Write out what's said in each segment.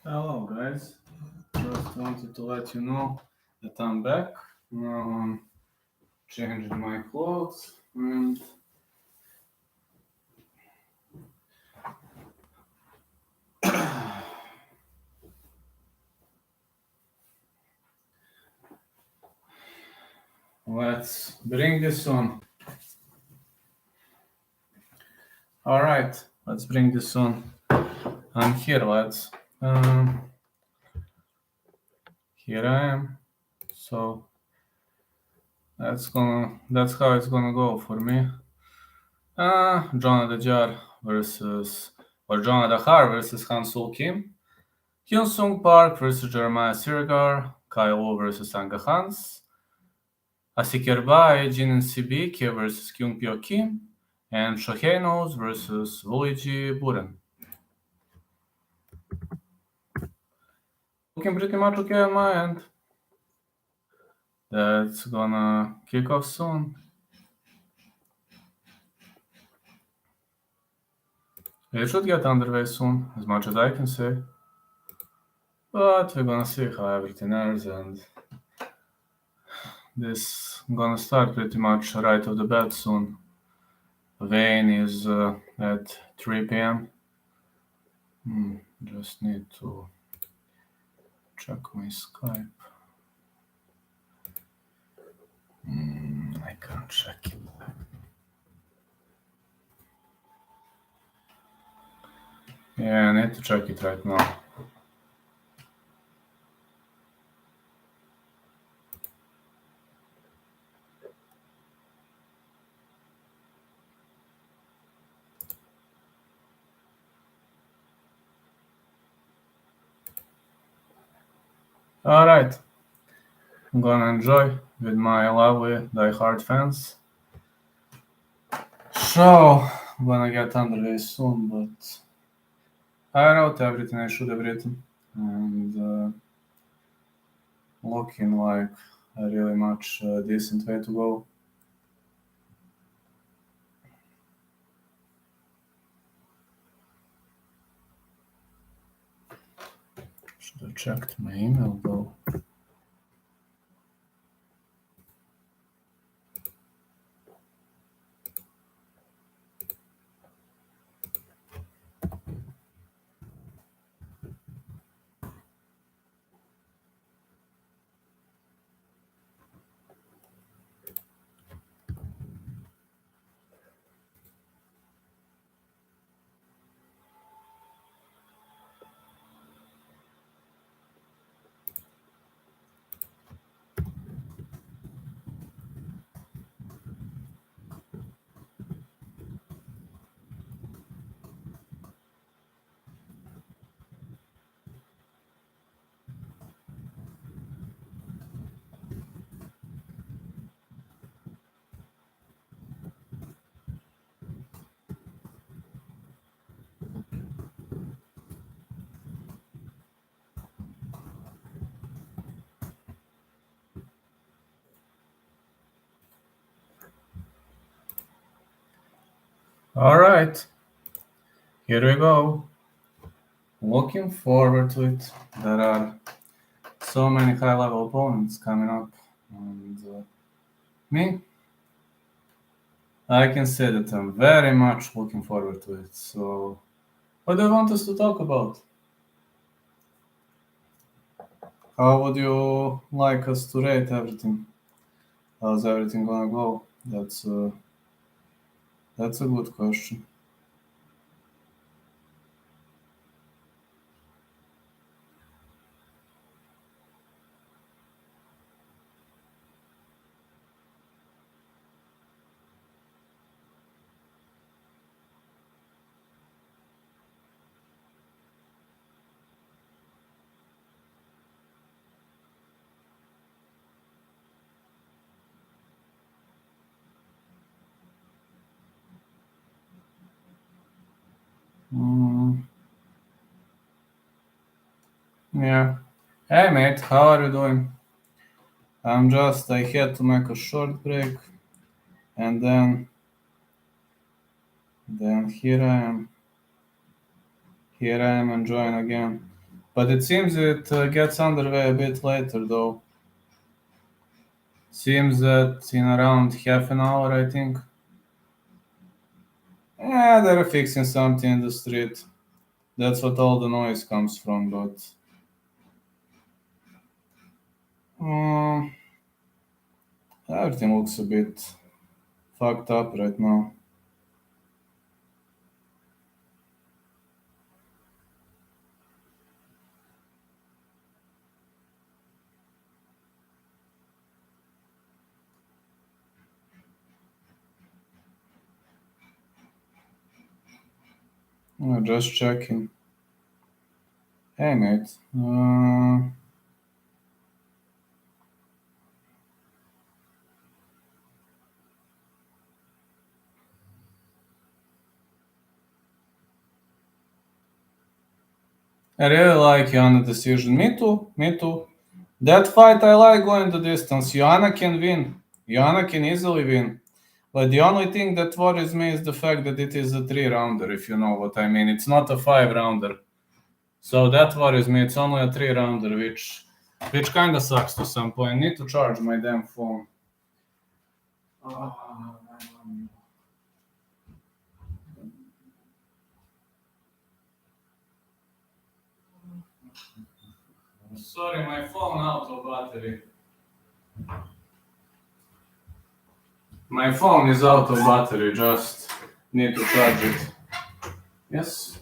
Hello guys, just wanted to let you know that I'm back. Changed my clothes and let's bring this on. Alright, let's bring this on. I'm here, lads. Here I am. So that's how it's gonna go for me. Jonah the Jar Jonah the Har versus Hansul Kim. Hyun Sung Park versus Jeremiah Sirigar. Kyle Wu versus Anga Hans. Asikerbai Jin Sibiki versus Kyung Pyo Kim. And Shohei Knows versus Luigi Buren. Looking pretty much okay on my end. That's gonna kick off soon. It should get underway soon, as much as I can say. But we're gonna see how everything ends, and this gonna start pretty much right off the bat soon. Vane is at 3 p.m. Just need to check my Skype. I can't check it. Yeah, I need to check it right now. Alright. I'm gonna enjoy with my lovely die-hard fans. So, I'm gonna get underway soon, but I wrote everything I should have written, and looking like a really much decent way to go. Should have checked my email though. Alright, here we go. Looking forward to it. There are so many high-level opponents coming up, and me, I can say that I'm very much looking forward to it. So, what do you want us to talk about? How would you like us to rate everything? How's everything gonna go? That's a good question. Yeah. Hey mate, how are you doing? I had to make a short break, and then here I am enjoying again. But it seems it gets underway a bit later, though. Seems that in around half an hour, I think. Yeah, they're fixing something in the street. That's what all the noise comes from, but. Um, Everything looks a bit fucked up right now. Just checking. Hey, mate. I really like Joanna decision. Me too. Me too. That fight, I like going the distance. Joanna can win. Joanna can easily win. But the only thing that worries me is the fact that it is a 3 rounder, if you know what I mean. It's not a 5 rounder. So that worries me. It's only a 3 rounder, which kind of sucks to some point. I need to charge my damn phone. Sorry, my phone out of battery. My phone is out of battery, just need to charge it. Yes.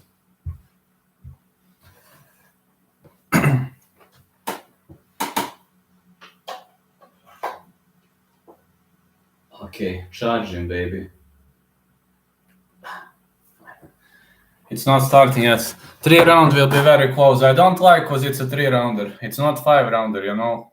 Okay, charging, baby. It's not starting yet. 3 round will be very close. I don't like because it's a 3 rounder. It's not 5 rounder, you know.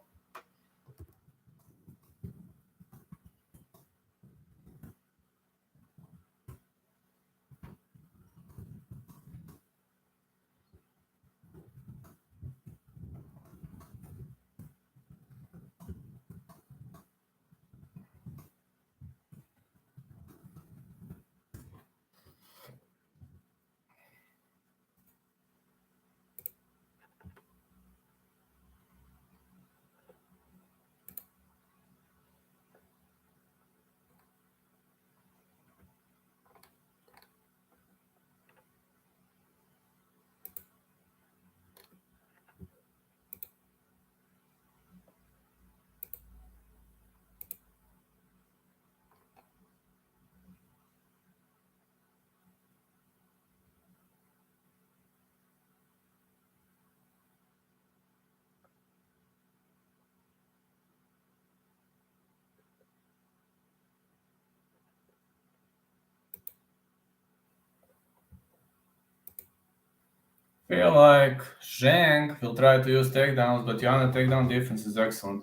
Feel like Zhang will try to use takedowns, but Yana takedown defense is excellent.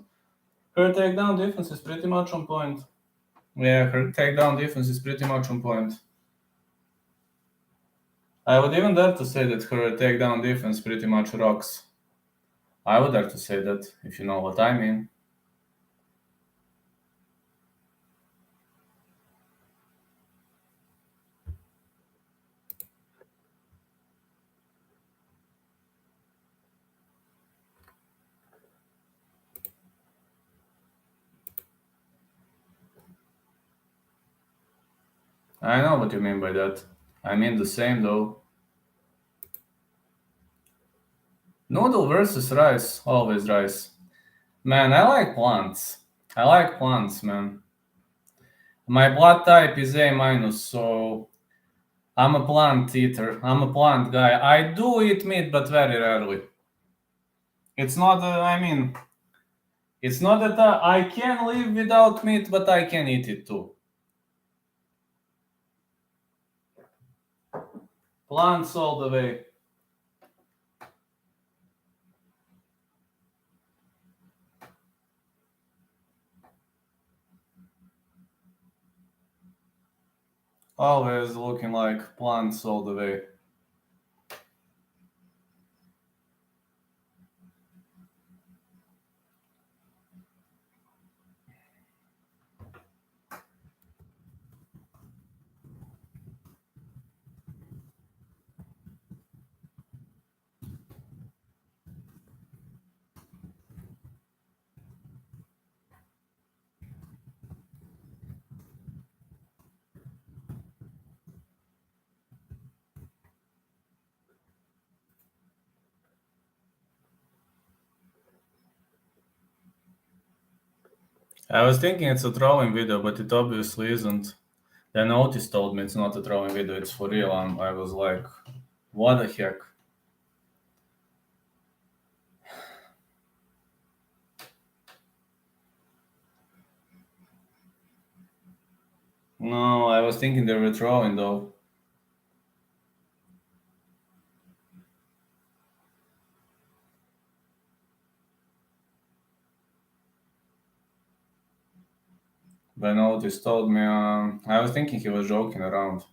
Her takedown defense is pretty much on point. Yeah, her takedown defense is pretty much on point. I would even dare to say that her takedown defense pretty much rocks. I would dare to say that, if you know what I mean. I know what you mean by that. I mean the same though. Noodle versus rice, always rice. Man, I like plants. I like plants, man. My blood type is A minus, so I'm a plant eater. I'm a plant guy. I do eat meat, but very rarely. It's not, it's not that I can live without meat, but I can eat it too. Plants all the way. Always looking like plants all the way. I was thinking it's a throwing video, but it obviously isn't. Then Otis told me it's not a throwing video, it's for real. I was like, what the heck? No, I was thinking they were throwing though. When Otis told me, I was thinking he was joking around.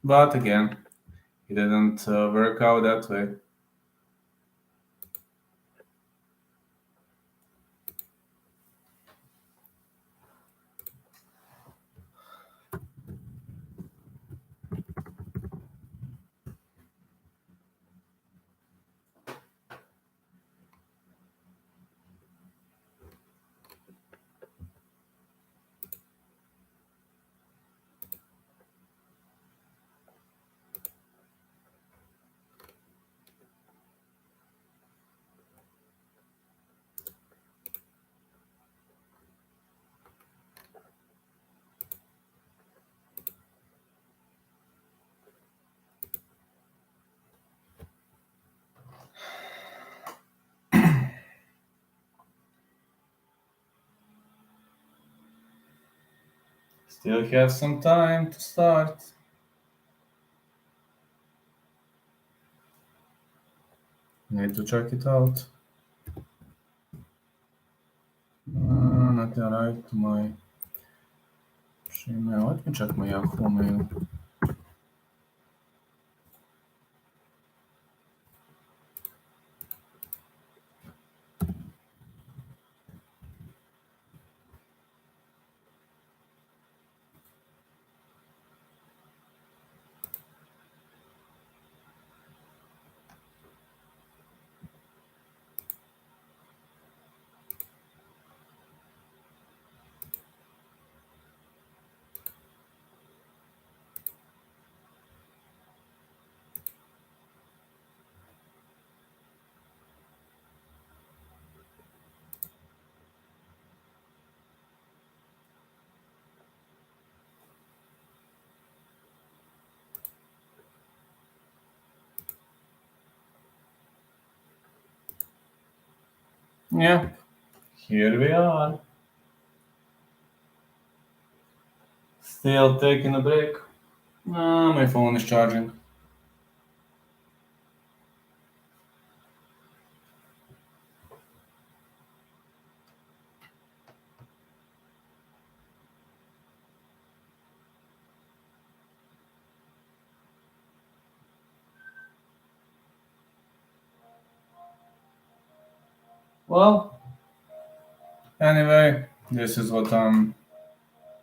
But again, it didn't work out that way. Still have some time to start. Need to check it out. Nothing right to my Gmail. Let me check my Yahoo mail. Yeah, here we are. Still taking a break. My phone is charging. Well, anyway, this is what I'm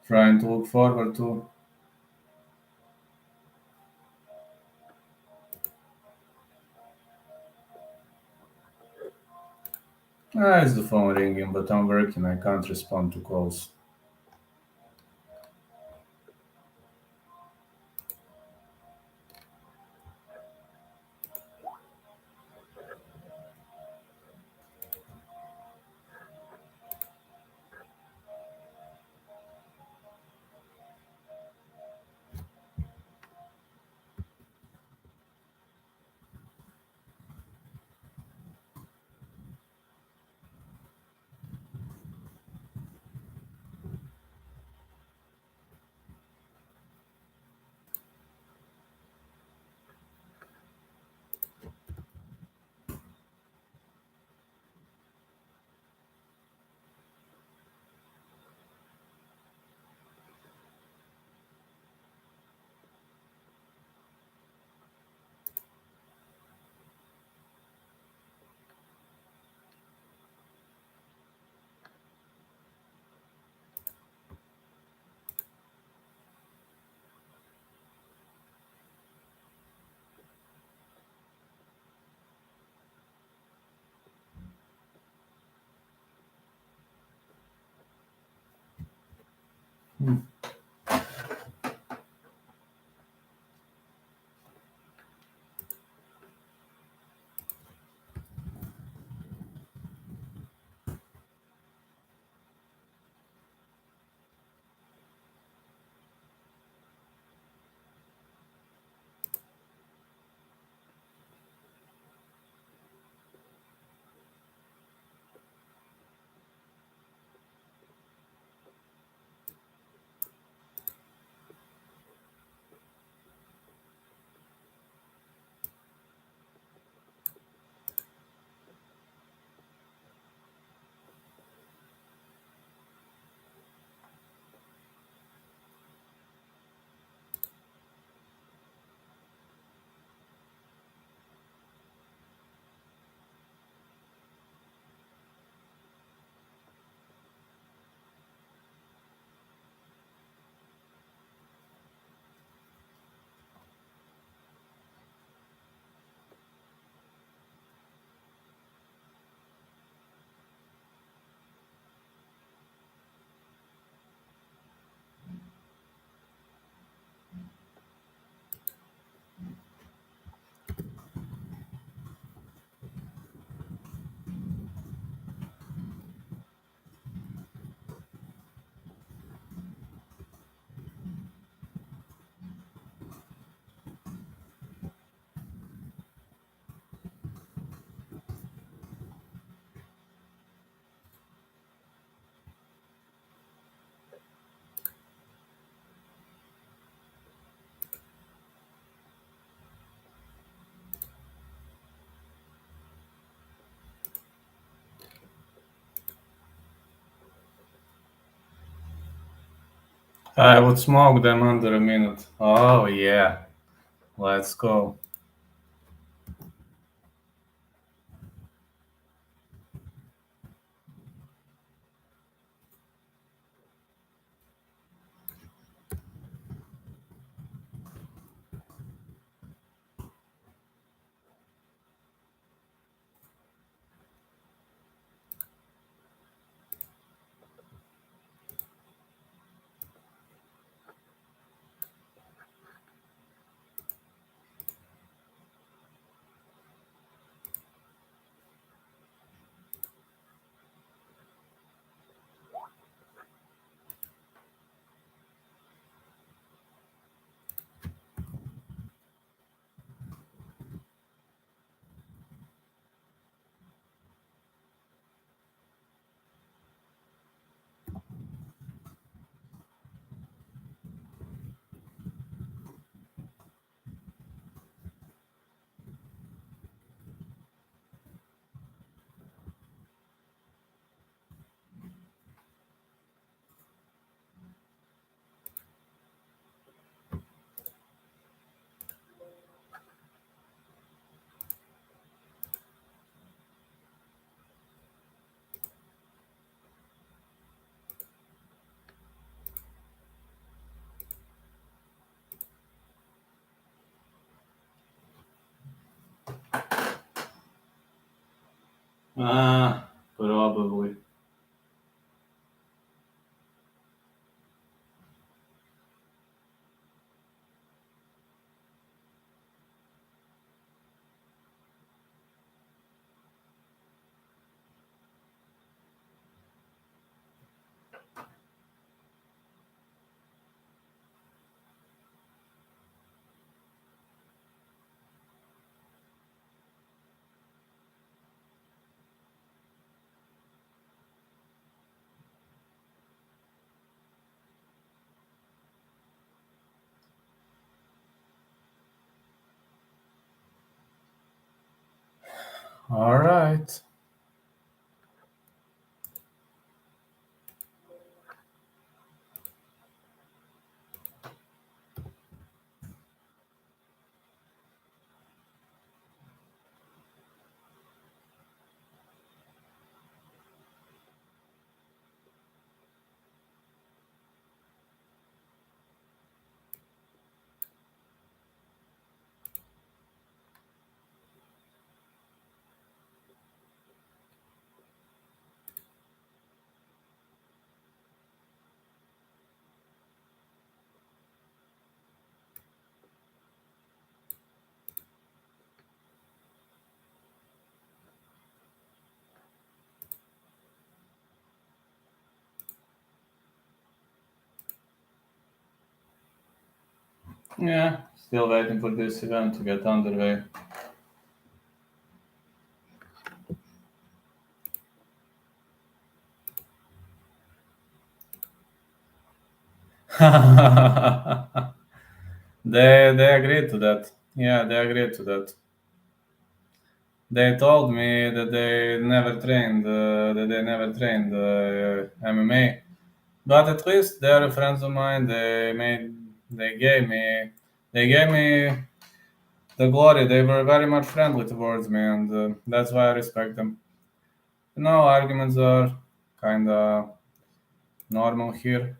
trying to look forward to. It's the phone ringing, but I'm working. I can't respond to calls. I would smoke them under a minute. Oh yeah, let's go. Probably. All right. Yeah, still waiting for this event to get underway. They agreed to that. Yeah, they agreed to that. They told me that they never trained MMA. But at least they are friends of mine. They gave me the glory. They were very much friendly towards me, and that's why I respect them. Arguments are kind of normal here.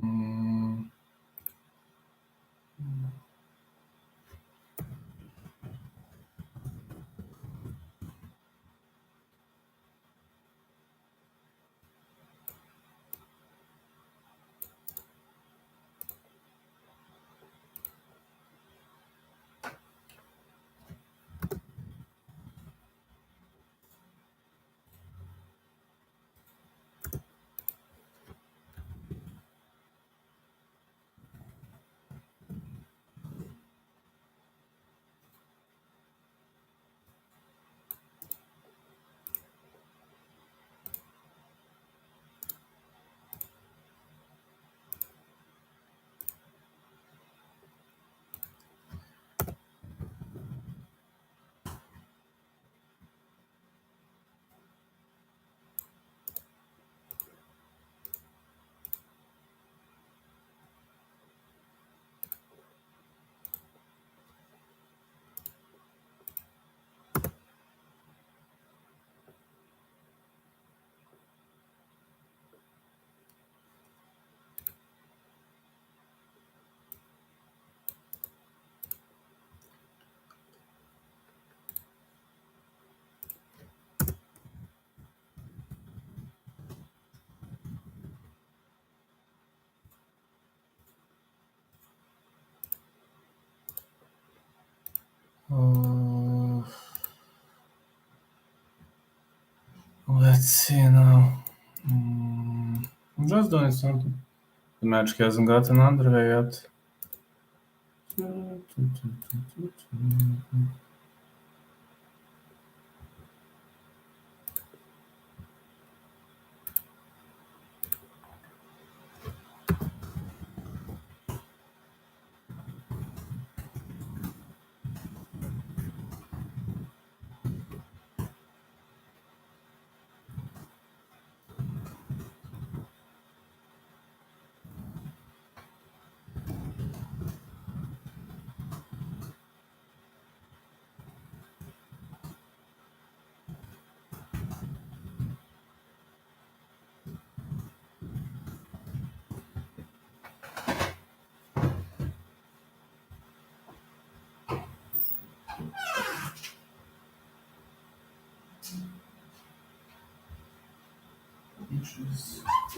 Mm, uh, let's see now. I'm just doing something. The match hasn't gotten underway yet.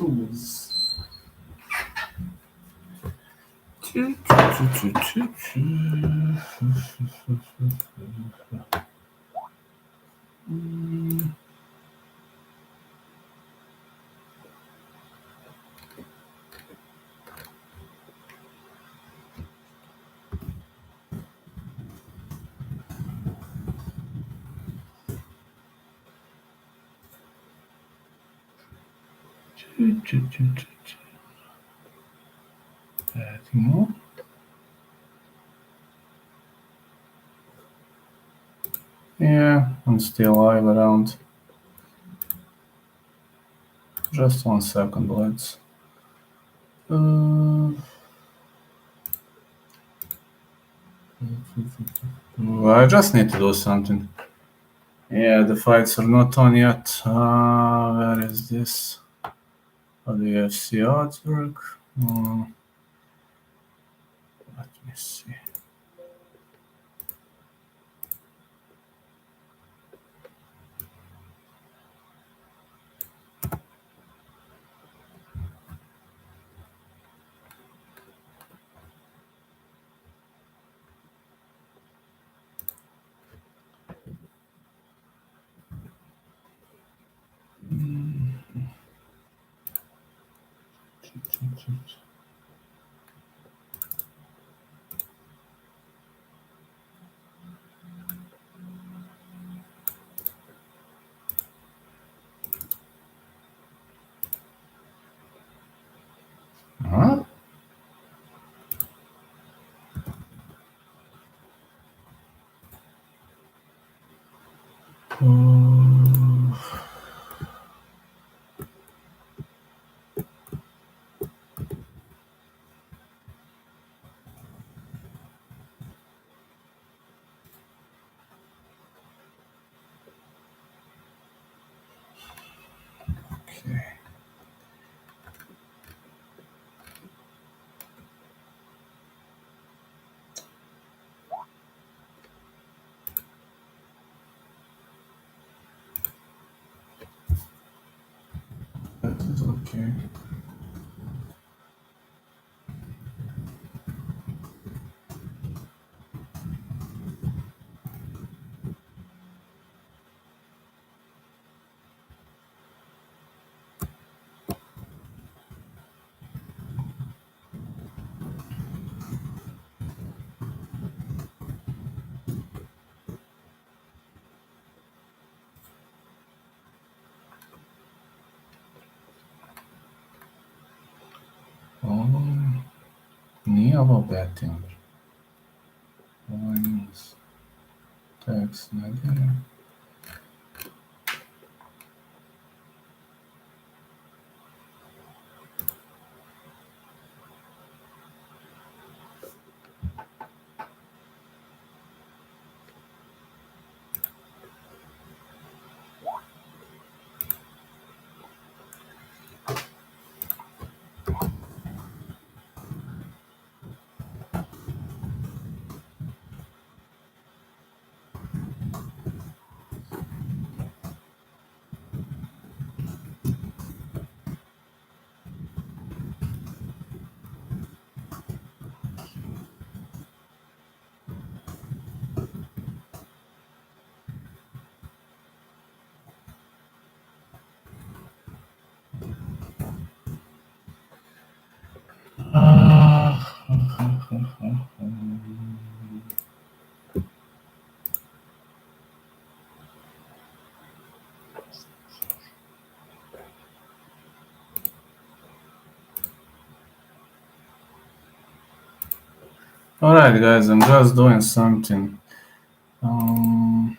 Oops. Adding more. Yeah, I'm still live around. Just 1 second, let's. I just need to do something. Yeah, the fights are not on yet. Where is this? Oh, the UFC artwork. Let me see. Huh? Okay. That is okay. Niebo betting. Points. Tax negative. Alright, guys, I'm just doing something. Alright.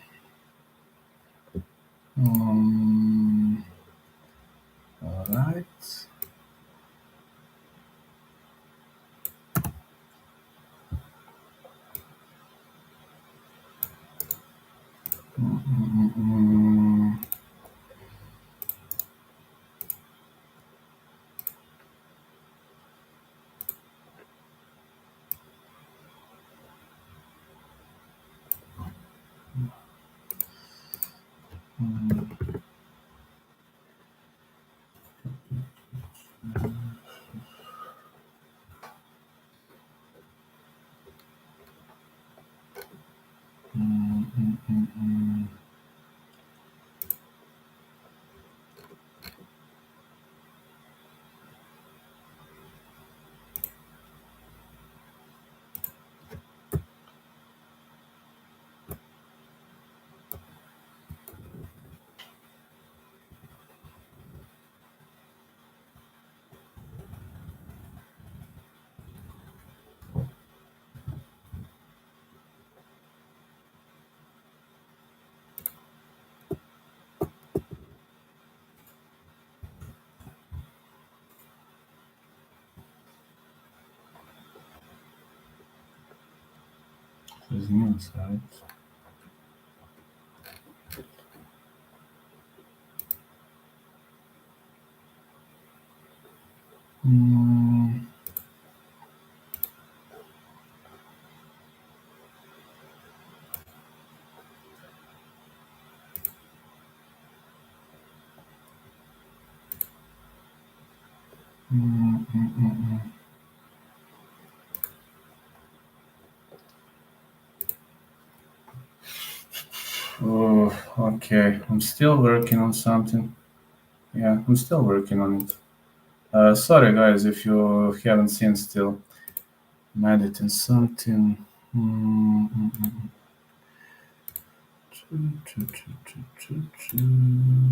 Is news, right? Mm, mm, mm, mm, mm. Oh, okay. I'm still working on something. Yeah, I'm still working on it. Sorry, guys, if you haven't seen still. I'm editing something. Mm, mm, mm, mm.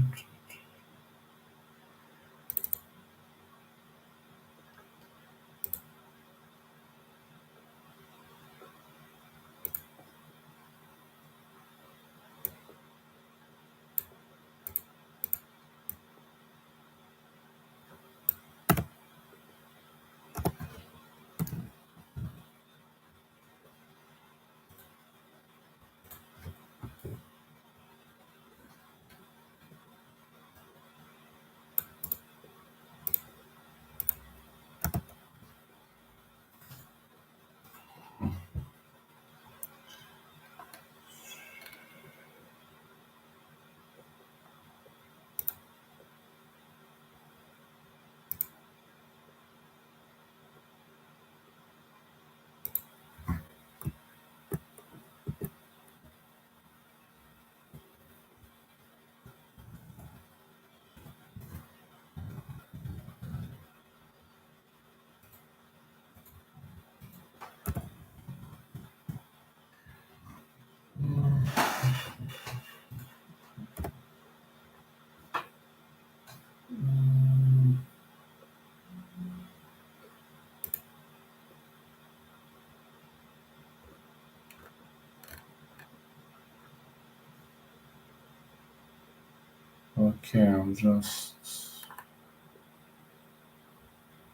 Okay, I'm just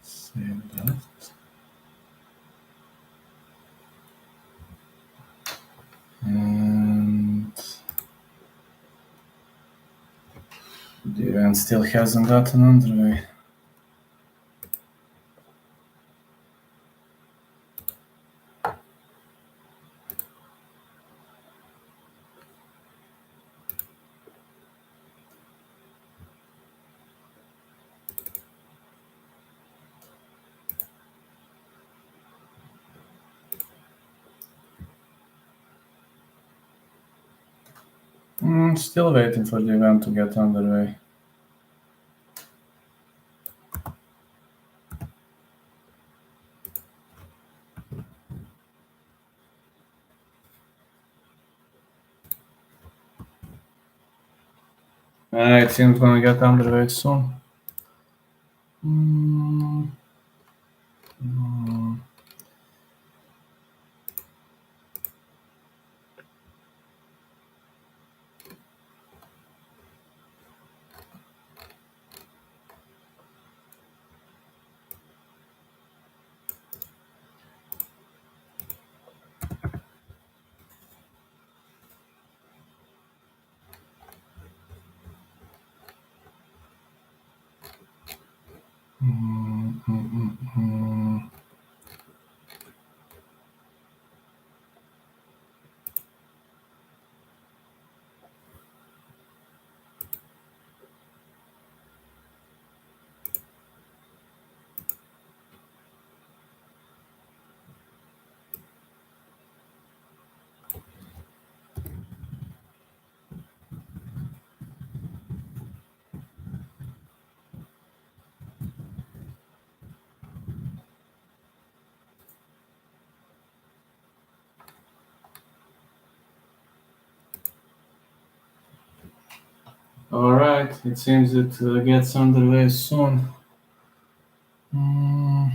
save that. And the event still hasn't gotten underway. Still waiting for the event to get underway. It seems gonna get underway soon. Mm, mm, mm, mm, mm, mm. All right, it seems it gets underway soon. Mm,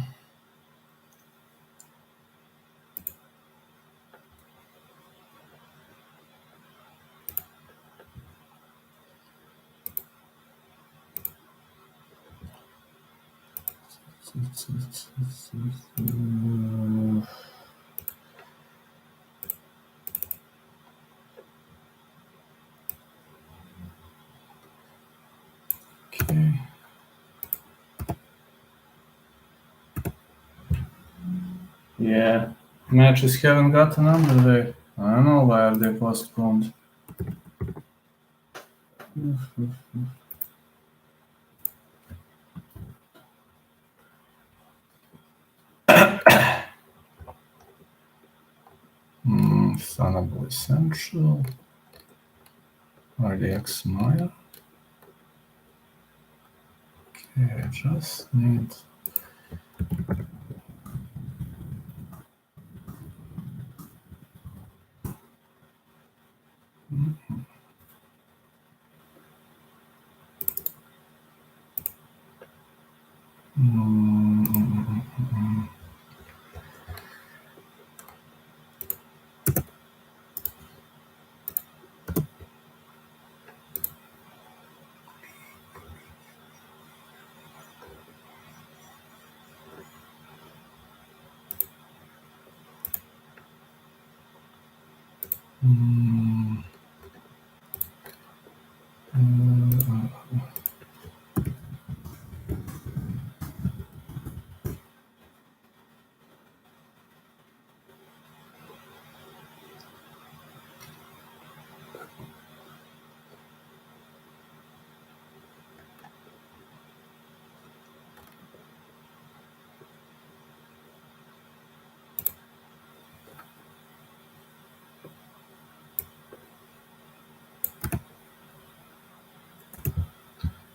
Yeah, matches haven't gotten underway. I don't know why are they postponed. Thunderbolt Central. RDX Maya. Okay, I just need.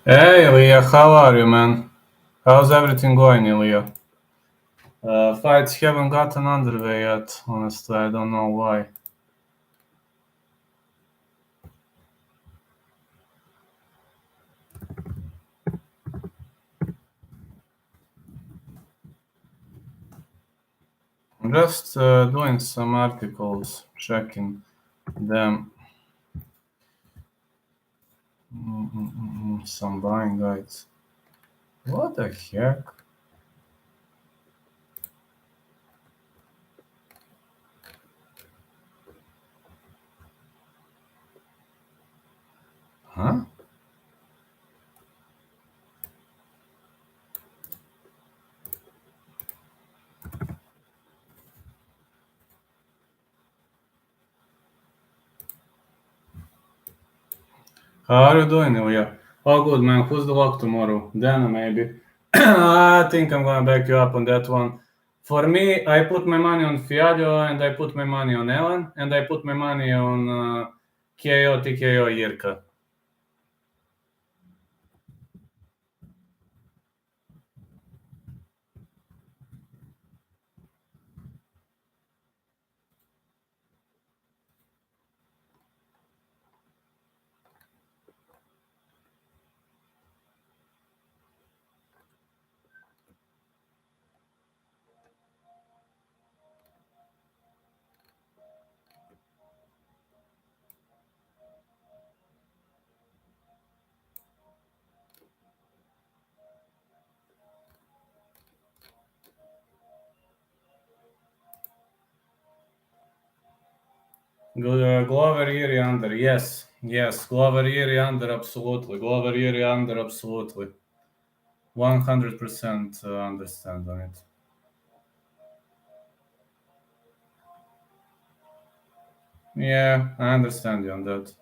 Hey, Ilya, how are you, man? How's everything going, Ilya? Fights haven't gotten underway yet, honestly, I don't know why. I'm just doing some articles, checking them. Some buying guides. What the heck? Huh? How are you doing, Ilya? Oh, good, man. Who's the lock tomorrow? Dana, maybe. I think I'm gonna back you up on that one. For me, I put my money on Fialho, and I put my money on Ellen, and I put my money on KO TKO Jirka. Glover Yuri under, yes, yes. Glover Yuri under, absolutely. Glover Yuri under, absolutely. 100% understand on it. Yeah, I understand you on that.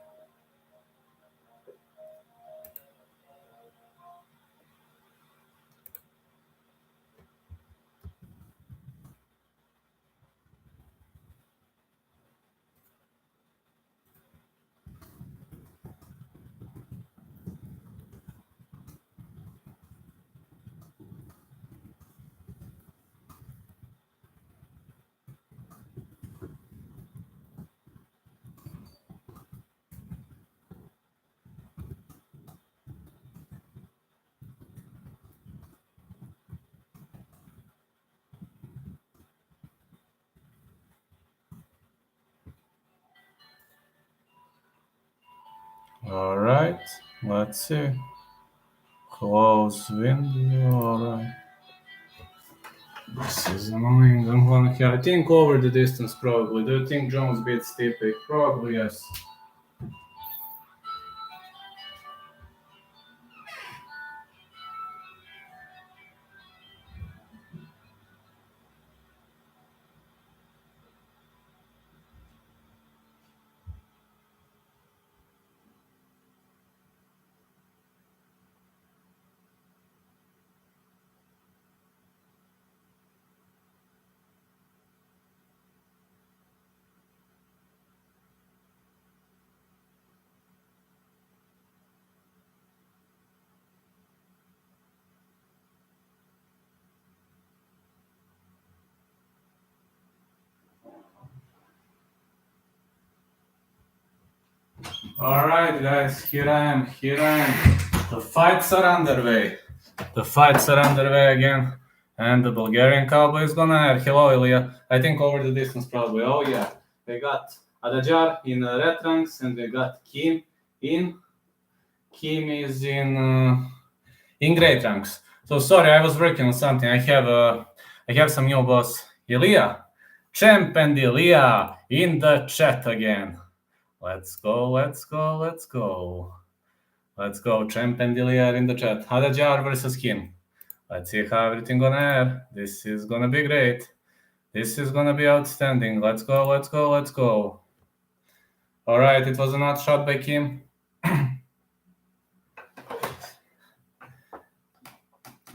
All right, let's see. Close window. All right. This is annoying. I'm gonna I think over the distance probably. Do you think Jones beats Stipe? Probably yes. All right, guys, here I am. Here I am. The fights are underway. The fights are underway again. And the Bulgarian cowboy is gonna add. Hello, Ilya. I think over the distance, probably. Oh, yeah. We got Adajar in red ranks, and we got Kim in. Kim is in gray ranks. So sorry, I was working on something. I have some new boss. Ilya. Champ and Ilya in the chat again. Let's go, let's go, let's go. Let's go. Champ and Ilya are in the chat. Adajar versus Kim. Let's see how everything gonna air. This is gonna be great. This is gonna be outstanding. Let's go, let's go, let's go. All right, it was a not shot by Kim.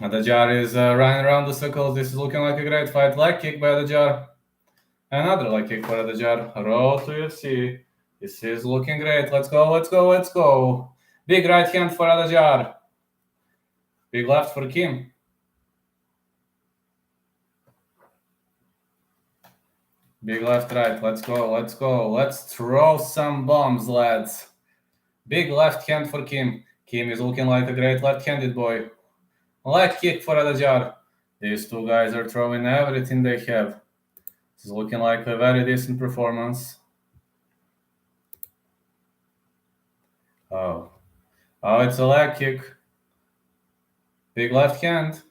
Adajar is running around the circles. This is looking like a great fight. Leg kick by Adajar. Another leg kick for Adajar. Road to UFC. This is looking great. Let's go, let's go, let's go. Big right hand for Adajar. Big left for Kim. Big left, right. Let's go, let's go. Let's throw some bombs, lads. Big left hand for Kim. Kim is looking like a great left-handed boy. Leg kick for Adajar. These two guys are throwing everything they have. This is looking like a very decent performance. Oh, it's a leg kick. Big left hand.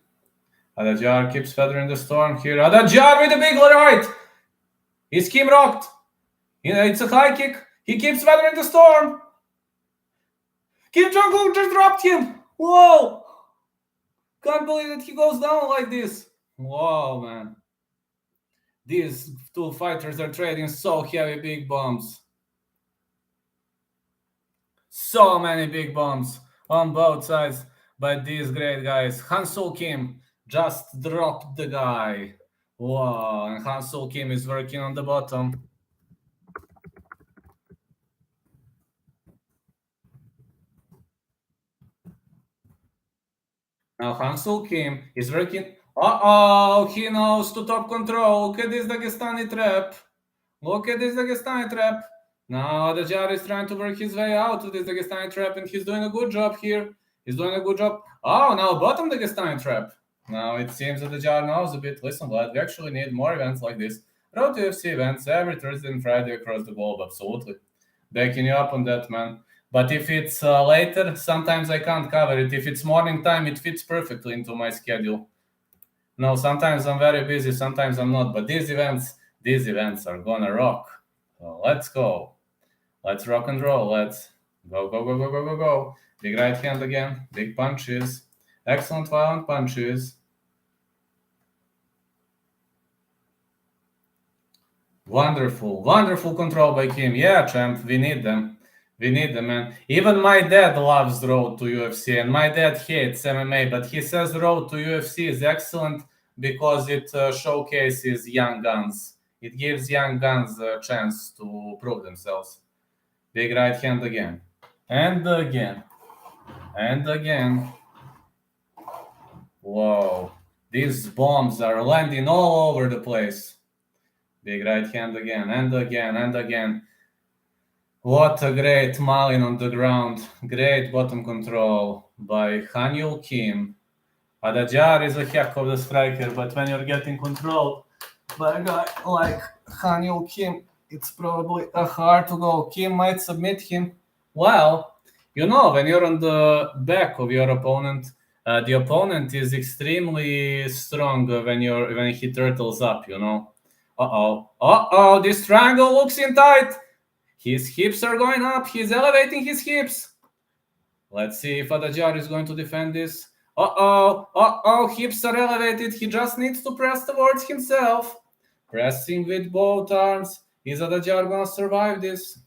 Adajar keeps feathering the storm here. Adajar with a big right. Is Kim rocked? It's a high kick. He keeps feathering the storm. Kim Jong-un just dropped him. Whoa. Can't believe that he goes down like this. Whoa, man. These two fighters are trading so heavy big bombs. So many big bombs on both sides by these great guys. Han-Soo Kim just dropped the guy. Wow, and Han-Soo Kim is working on the bottom. Now Han-Soo Kim is working. He knows to top control. Look at this Dagestani trap. Look at this Dagestani trap. Now Adajar is trying to work his way out of this Dagestani trap, and he's doing a good job here. He's doing a good job. Oh, now bottom Dagestani trap. Now it seems that Adajar knows a bit. Listen, lad, we actually need more events like this. Road to UFC events every Thursday and Friday across the globe, absolutely. Backing you up on that, man. But if it's later, sometimes I can't cover it. If it's morning time, it fits perfectly into my schedule. No, sometimes I'm very busy, sometimes I'm not. But these events are gonna rock. So let's go. Let's rock and roll. Let's go, go, go, go, go, go, go. Big right hand again. Big punches. Excellent violent punches. Wonderful, wonderful control by Kim. Yeah, champ, we need them. We need them, man. Even my dad loves Road to UFC, and my dad hates MMA, but he says Road to UFC is excellent because it showcases young guns. It gives young guns a chance to prove themselves. Big right hand again. And again. And again. Whoa. These bombs are landing all over the place. Big right hand again, and again, and again. What a great Malin on the ground. Great bottom control by Han-Yul Kim. Adajar is a heck of the striker, but when you're getting controlled by a guy like Han-Yul Kim, it's probably hard to go. Kim might submit him. Well, when you're on the back of your opponent, the opponent is extremely strong when he turtles up, this triangle looks in tight. His hips are going up. He's elevating his hips. Let's see if Adajar is going to defend this. Hips are elevated. He just needs to press towards himself. Pressing with both arms. Is Adajar going to survive this?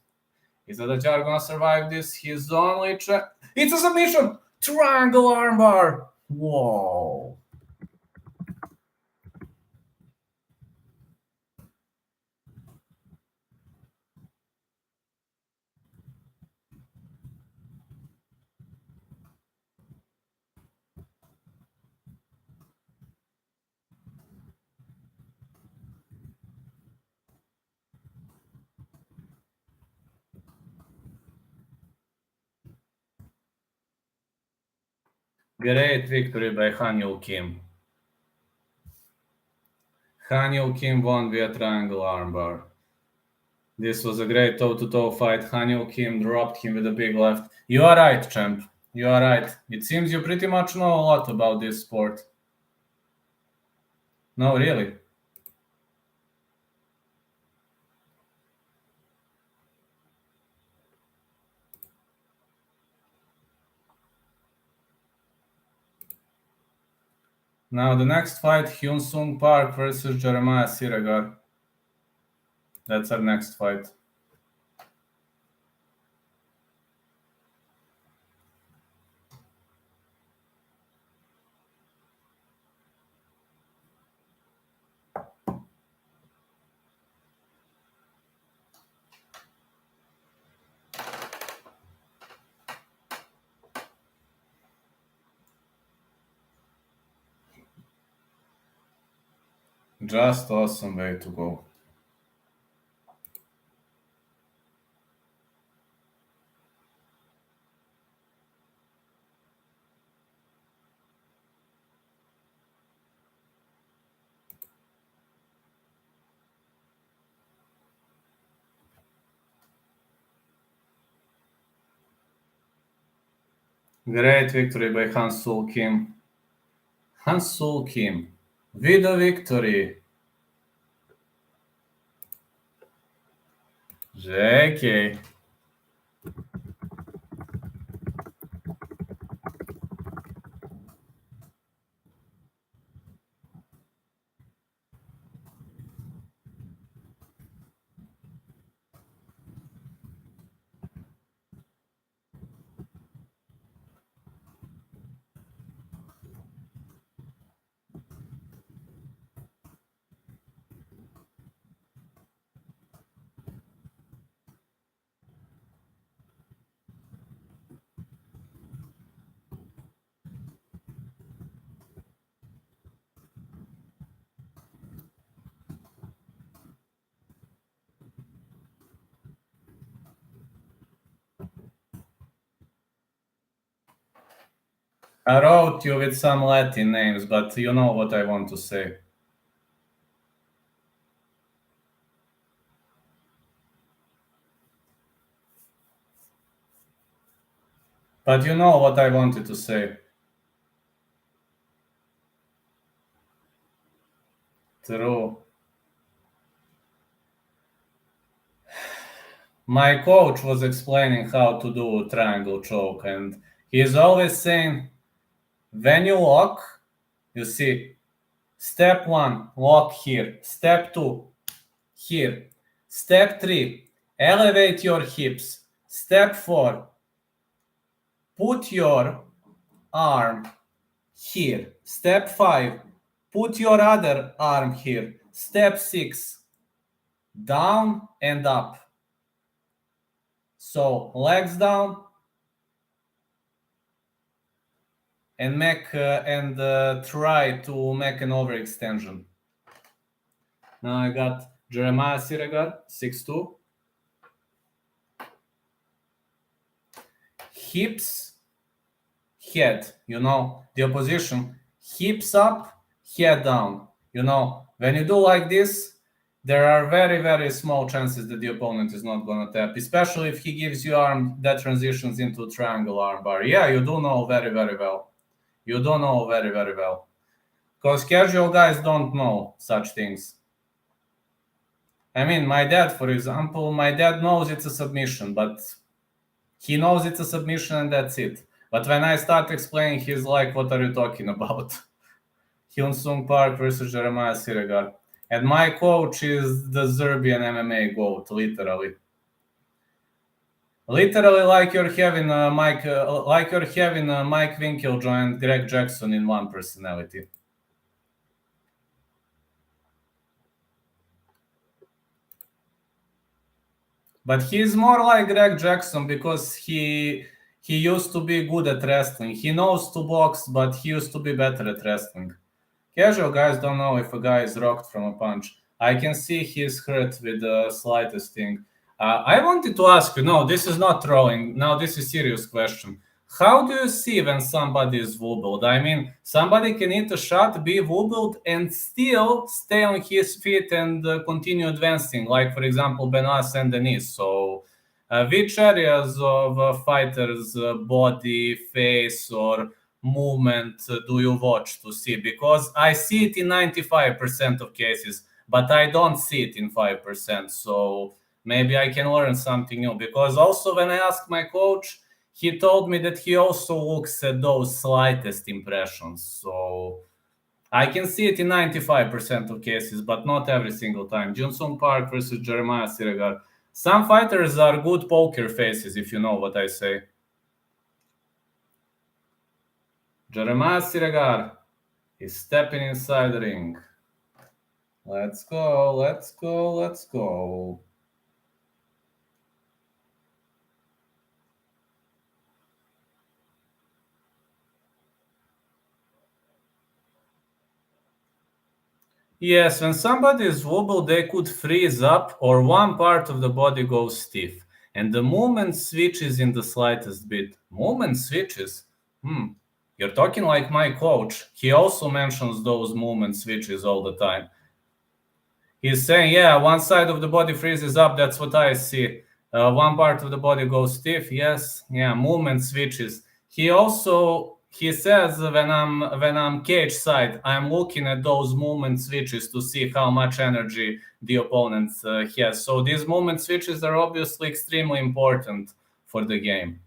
Is Adajar going to survive this? He's only it's a submission! Triangle armbar! Whoa. Great victory by Han Kim. Han Kim won via triangle armbar. This was a great toe-to-toe fight. Han Kim dropped him with a big left. You are right, champ. You are right. It seems you pretty much know a lot about this sport. No, really. Now the next fight, Hyun Sung Park versus Jeremiah Siregar. That's our next fight. Just awesome way to go. Great victory by Han-Sul Kim. Han-Sul Kim with a victory. JK. I wrote you with some Latin names, but you know what I want to say. But you know what I wanted to say. True. My coach was explaining how to do triangle choke, and he's always saying, when you lock, you see, step 1, lock here. Step 2, here. Step 3, elevate your hips. Step 4, put your arm here. Step 5, put your other arm here. Step 6, down and up. So legs down and try to make an overextension. Now I got Jeremiah Siregar, 6'2". Hips, head, the opposition. Hips up, head down. When you do like this, there are very, very small chances that the opponent is not going to tap, especially if he gives you arm that transitions into triangle armbar. Yeah, you do know very, very well. You do know very, very well. Because casual guys don't know such things. I mean, my dad, for example, knows it's a submission, but he knows it's a submission and that's it. But when I start explaining, he's like, what are you talking about? Hyun Sung Park versus Jeremiah Siregar. And my coach is the Serbian MMA GOAT, literally. Literally, like you're having Mike Winkeljoy and Greg Jackson in one personality. But he's more like Greg Jackson because he used to be good at wrestling. He knows to box, but he used to be better at wrestling. Casual guys don't know if a guy is rocked from a punch. I can see he's hurt with the slightest thing. I wanted to ask you, no, this is not trolling. Now, this is a serious question. How do you see when somebody is wobbled? I mean, somebody can eat a shot, be wobbled, and still stay on his feet and continue advancing. Like, for example, Benoit Saint Denis. So, which areas of a fighter's body, face, or movement do you watch to see? Because I see it in 95% of cases, but I don't see it in 5%. So maybe I can learn something new. Because also, when I ask my coach, he told me that he also looks at those slightest impressions. So I can see it in 95% of cases, but not every single time. Jun-Sung Park versus Jeremiah Siregar. Some fighters are good poker faces, if you know what I say. Jeremiah Siregar is stepping inside the ring. Let's go, let's go, let's go. Yes, when somebody is wobbled, they could freeze up or one part of the body goes stiff. And the movement switches in the slightest bit. Movement switches? You're talking like my coach. He also mentions those movement switches all the time. He's saying, yeah, one side of the body freezes up. That's what I see. One part of the body goes stiff. Yes, yeah, movement switches. He says when I'm cage side, I'm looking at those movement switches to see how much energy the opponent has. So these movement switches are obviously extremely important for the game.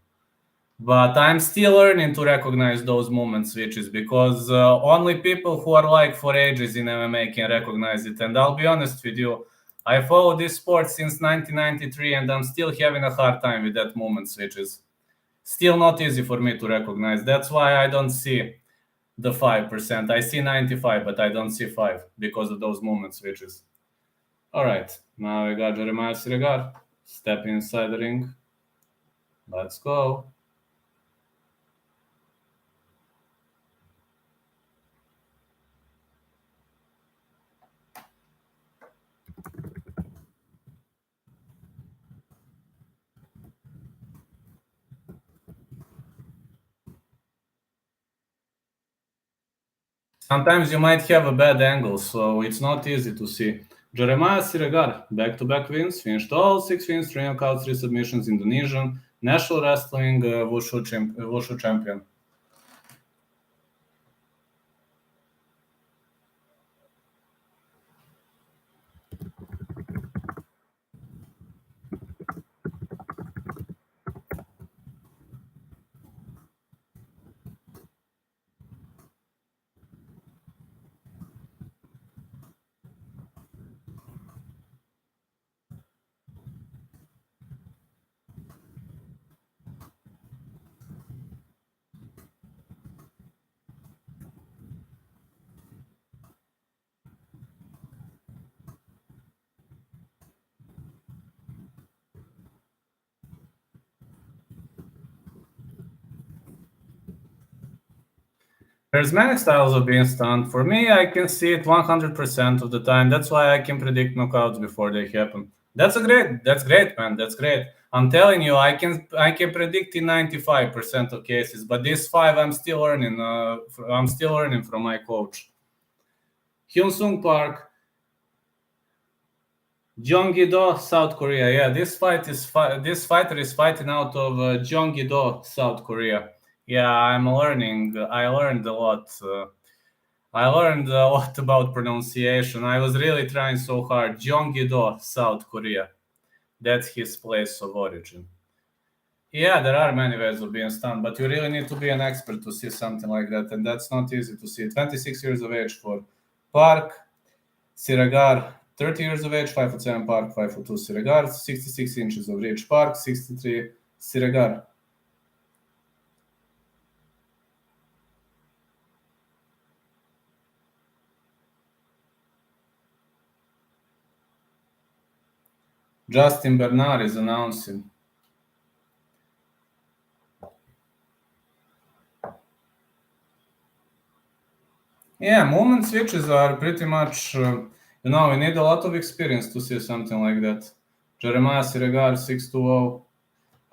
But I'm still learning to recognize those movement switches because only people who are like for ages in MMA can recognize it. And I'll be honest with you, I follow this sport since 1993 and I'm still having a hard time with that movement switches. Still not easy for me to recognize. That's why I don't see the 5%. I see 95, but I don't see 5 because of those movement switches. All right, now we got Jeremiah Siregar. Step inside the ring. Let's go. Sometimes you might have a bad angle, so it's not easy to see. Jeremiah Siregar, back-to-back wins, finished all 6 wins, 3 knockouts, 3 submissions, Indonesian, National Wrestling Wushu champion. There's many styles of being stunned. For me, I can see it 100% of the time. That's why I can predict knockouts before they happen. That's great, man. That's great. I'm telling you, I can predict in 95% of cases, but this 5, I'm still learning. I'm still learning from my coach. Hyun-Sung Park, Gyeonggi-do, South Korea. Yeah, this fighter is fighting out of Gyeonggi-do, South Korea. Yeah, I'm learning. I learned a lot. I learned a lot about pronunciation. I was really trying so hard. Gyeonggi-do, South Korea. That's his place of origin. Yeah, there are many ways of being stunned, but you really need to be an expert to see something like that, and that's not easy to see. 26 years of age for Park. Siregar, 30 years of age, 5'7" Park, 5'2" Siregar, 66 inches of reach Park, 63 Siregar. Justin Bernard is announcing. Yeah, movement switches are pretty much, you need a lot of experience to see something like that. Jeremiah Siregar, 6'2".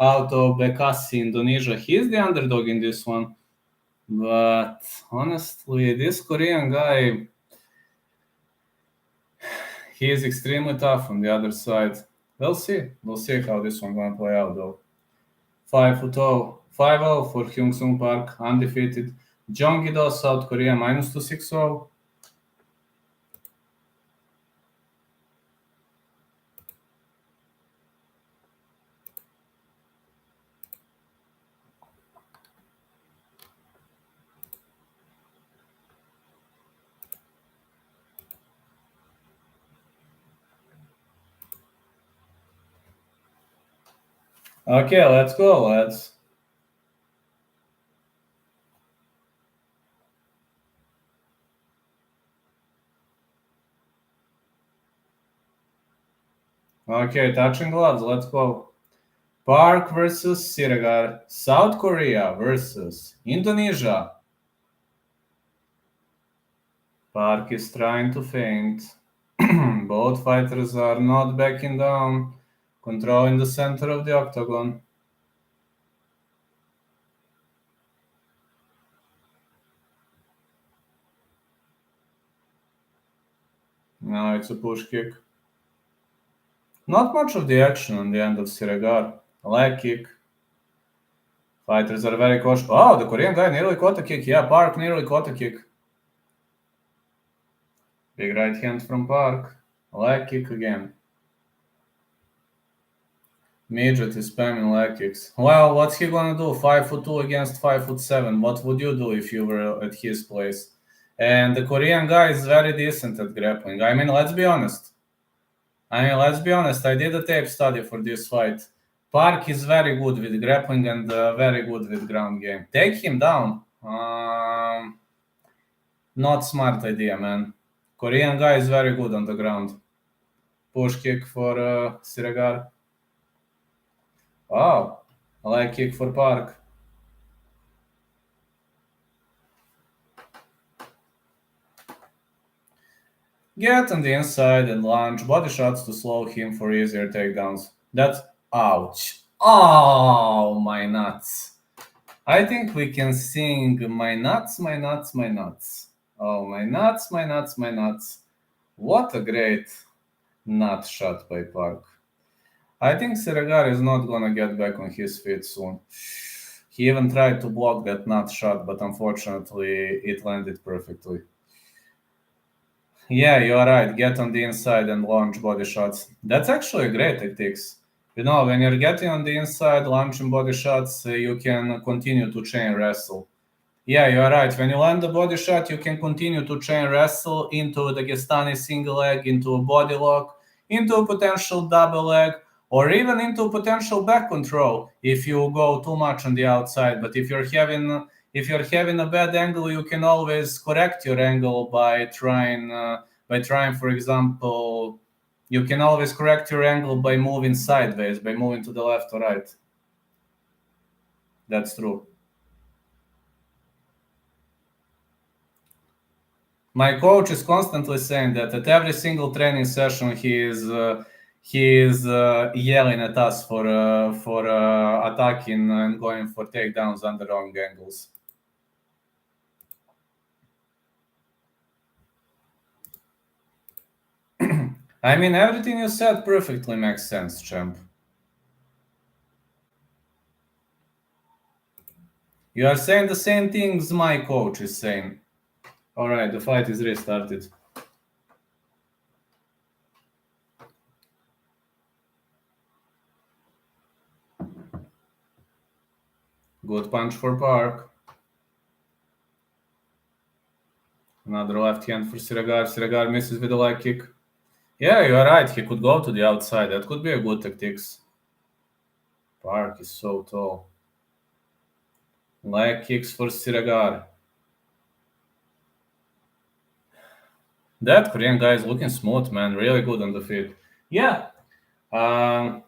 out of Bekasi, Indonesia. He's the underdog in this one. But honestly, this Korean guy, he is extremely tough on the other side. We'll see. We'll see how this one going to play out, though. 5-0. 5-0 for Hyung Sung Park, undefeated. Jeonggi-do, South Korea, minus 260. Okay, let's go, lads. Okay, touching gloves, let's go. Park versus Siregar. South Korea versus Indonesia. Park is trying to feint. Both fighters are not backing down, controlling the center of the octagon. Now it's a push kick. Not much of the action on the end of Siregar. Leg kick. Fighters are very cautious. Oh, the Korean guy nearly caught a kick. Yeah, Park nearly caught a kick. Big right hand from Park. Leg kick again. Midget is spamming leg kicks. Well, what's he gonna do? 5'2" against 5'7". What would you do if you were at his place? And the Korean guy is very decent at grappling. I mean, let's be honest. I did a tape study for this fight. Park is very good with grappling and very good with ground game. Take him down. Not smart idea, man. Korean guy is very good on the ground. Push kick for Siregar. Wow. Leg kick for Park. Get on the inside and launch body shots to slow him for easier takedowns. That's ouch. Oh, my nuts. I think we can sing my nuts, my nuts, my nuts. Oh, my nuts, my nuts, my nuts. What a great nut shot by Park. I think Siregar is not gonna get back on his feet soon. He even tried to block that nut shot, but unfortunately it landed perfectly. Yeah, you're right. Get on the inside and launch body shots. That's actually a great tactics. You know, when you're getting on the inside, launching body shots, you can continue to chain wrestle. Yeah, you're right. When you land the body shot, you can continue to chain wrestle into the Dagestani single leg, into a body lock, into a potential double leg, or even into a potential back control if you go too much on the outside. But if you're having a bad angle, you can always correct your angle by trying, for example, you can always correct your angle by moving sideways, by moving to the left or right. That's true. My coach is constantly saying that at every single training session, he is yelling at us for attacking and going for takedowns under wrong angles. I mean, everything you said perfectly makes sense, champ. You are saying the same things my coach is saying. All right, the fight is restarted. Good punch for Park. Another left hand for Siregar. Siregar misses with a leg kick. Yeah, you are right. He could go to the outside. That could be a good tactics. Park is so tall. Leg kicks for Siregar. That Korean guy is looking smooth, man. Really good on the feet. Yeah. I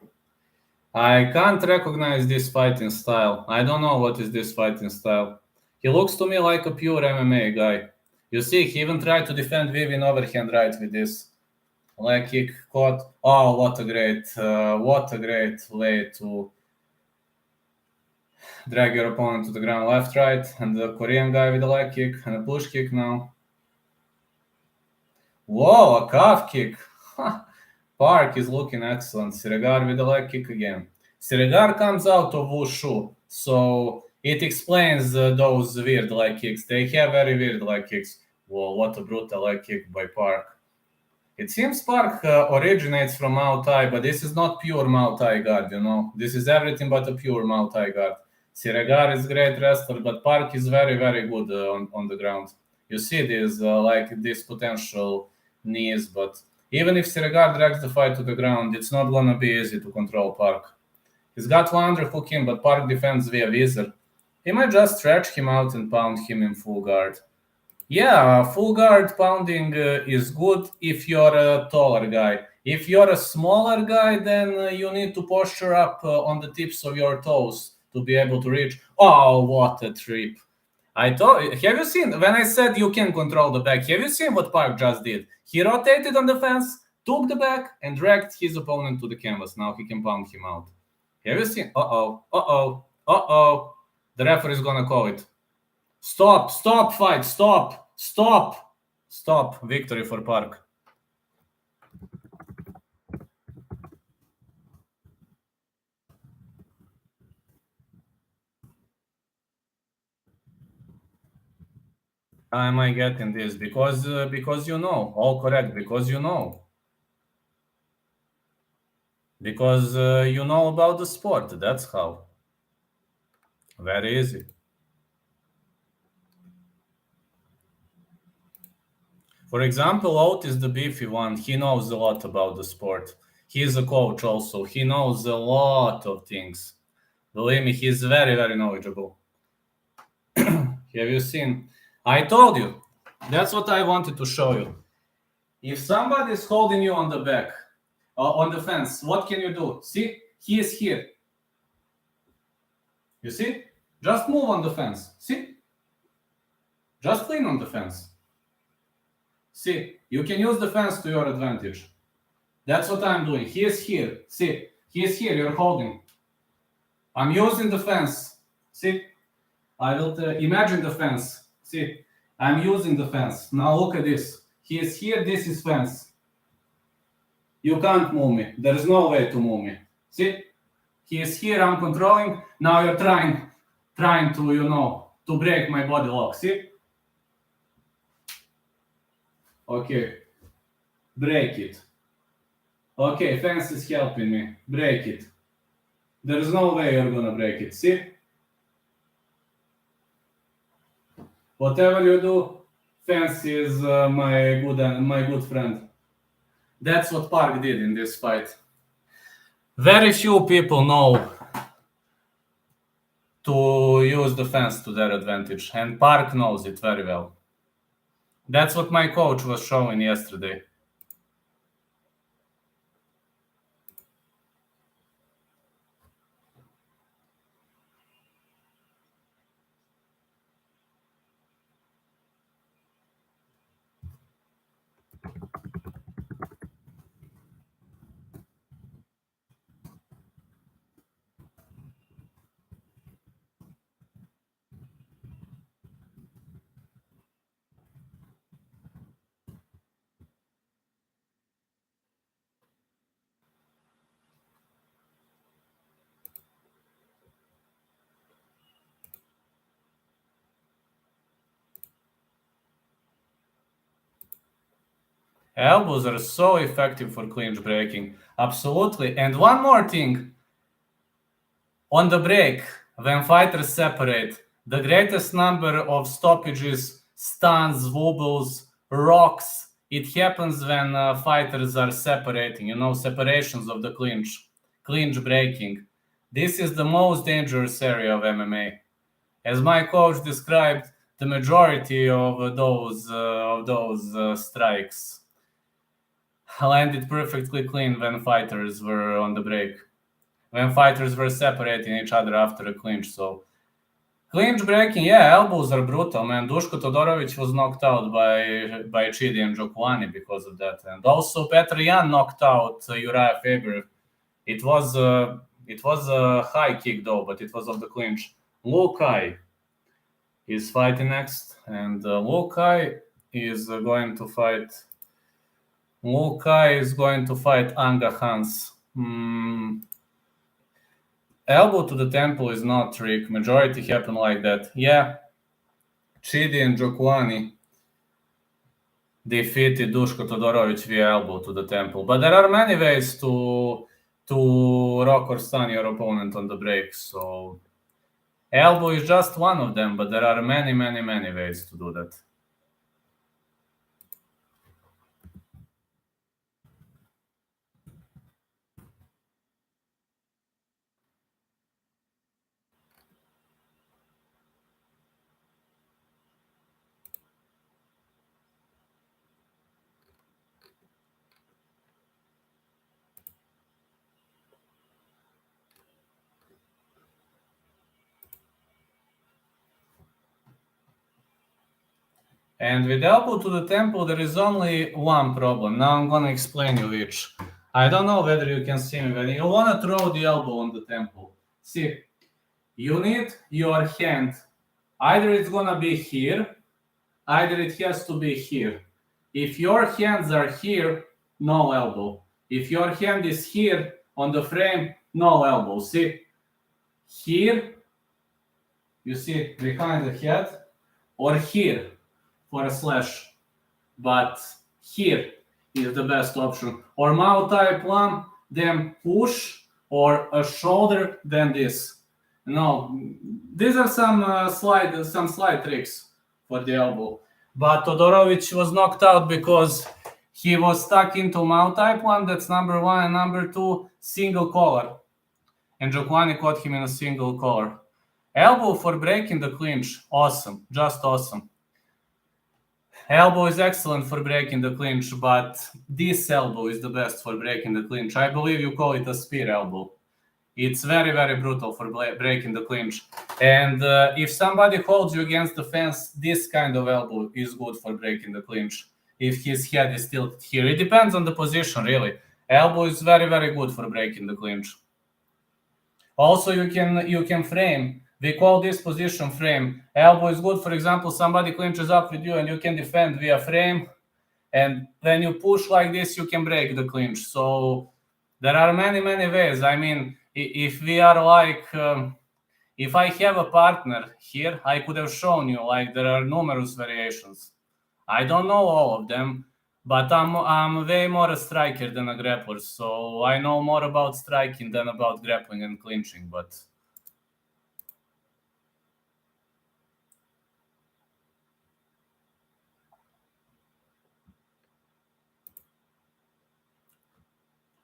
can't recognize this fighting style. I don't know what is this fighting style. He looks to me like a pure MMA guy. You see, he even tried to defend Vivian overhand right with this leg kick caught. Oh, what a great way to Drag your opponent to the ground left, right, and the Korean guy with a leg kick and a push kick now. Whoa, a calf kick. Park is looking excellent. Siregar with a leg kick again. Siregar comes out of Wushu, so it explains those weird leg kicks. They have very weird leg kicks. Whoa, what a brutal leg kick by Park. It seems Park originates from Muay Thai, but this is not pure Muay Thai guard, you know. This is everything but a pure Muay Thai guard. Siregar is a great wrestler, but Park is very, very good on the ground. You see this, like this potential knees, but even if Siregar drags the fight to the ground, it's not going to be easy to control Park. He's got one underhook in, but Park defends via Wizard. He might just stretch him out and pound him in full guard. Yeah, full guard pounding is good if you're a taller guy. If you're a smaller guy, then you need to posture up on the tips of your toes to be able to reach. Oh, what a trip. Have you seen, when I said you can control the back, have you seen what Park just did? He rotated on the fence, took the back, and dragged his opponent to the canvas. Now he can pound him out. Have you seen? The referee is going to call it. Stop fight, stop. Victory for Park. How am I getting this? Because you know. All correct, because you know. Because you know about the sport, that's how. Very easy. For example, Otis, the beefy one, he knows a lot about the sport. He's a coach also. He knows a lot of things. Believe me, he's very, very knowledgeable. Have you seen? I told you. That's what I wanted to show you. If somebody is holding you on the back, on the fence, what can you do? See? He is here. You see? Just move on the fence. See? Just lean on the fence. See? You can use the fence to your advantage. That's what I'm doing. He is here. See? He is here. You're holding. I'm using the fence. See? I will imagine the fence. See? I'm using the fence. Now look at this. He is here. This is fence. You can't move me. There is no way to move me. See? He is here. I'm controlling. Now you're trying to, you know, to break my body lock. See? Okay. Break it. Okay, fence is helping me. Break it. There is no way you're gonna break it. See? Whatever you do, fence is my good friend. That's what Park did in this fight. Very few people know to use the fence to their advantage, and Park knows it very well. That's what my coach was showing yesterday. Elbows are so effective for clinch breaking. Absolutely. And one more thing. On the break, when fighters separate, the greatest number of stoppages, stuns, wobbles, rocks, it happens when fighters are separating, you know, separations of the clinch breaking. This is the most dangerous area of MMA. As my coach described, the majority of those strikes landed perfectly clean when fighters were on the break, when fighters were separating each other after a clinch. So clinch breaking, yeah, elbows are brutal, man. Duško Todorović was knocked out by Chidi and Njokuani because of that. And also Petr Yan knocked out Uriah Faber. It was It was a high kick though, but it was of the clinch. Lukai is fighting next, and Lukai is going to fight. Lukai is going to fight Anga Hans. Elbow to the temple is not trick. Majority happen like that. Yeah, Chidi and Jokwani defeated Duško Todorovic via elbow to the temple. But there are many ways to rock or stun your opponent on the break. So elbow is just one of them, but there are many ways to do that. And with elbow to the temple, there is only one problem. Now I'm going to explain you which. I don't know whether you can see me. When you want to throw the elbow on the temple, see, you need your hand. Either it's going to be here, either it has to be here. If your hands are here, no elbow. If your hand is here on the frame, no elbow. See, here, you see behind the head, or here for a slash, but here is the best option. Or mouth tie plum, then push, or a shoulder, then this. No, these are some slide tricks for the elbow. But Todorovic was knocked out because he was stuck into mouth tie plum. That's number one, and number two, single collar. And Jokwani caught him in a single collar. Elbow for breaking the clinch, awesome, just awesome. Elbow is excellent for breaking the clinch, but this elbow is the best for breaking the clinch. I believe you call it a spear elbow. It's very brutal for breaking the clinch. And if somebody holds you against the fence, this kind of elbow is good for breaking the clinch. If his head is tilted here, it depends on the position, really. Elbow is very good for breaking the clinch. Also, you can frame. We call this position frame. Elbow is good. For example, somebody clinches up with you and you can defend via frame. And when you push like this, you can break the clinch. So there are many ways. I mean, if we are like, if I have a partner here, I could have shown you, like, there are numerous variations. I don't know all of them, but I'm way more a striker than a grappler. So I know more about striking than about grappling and clinching, but...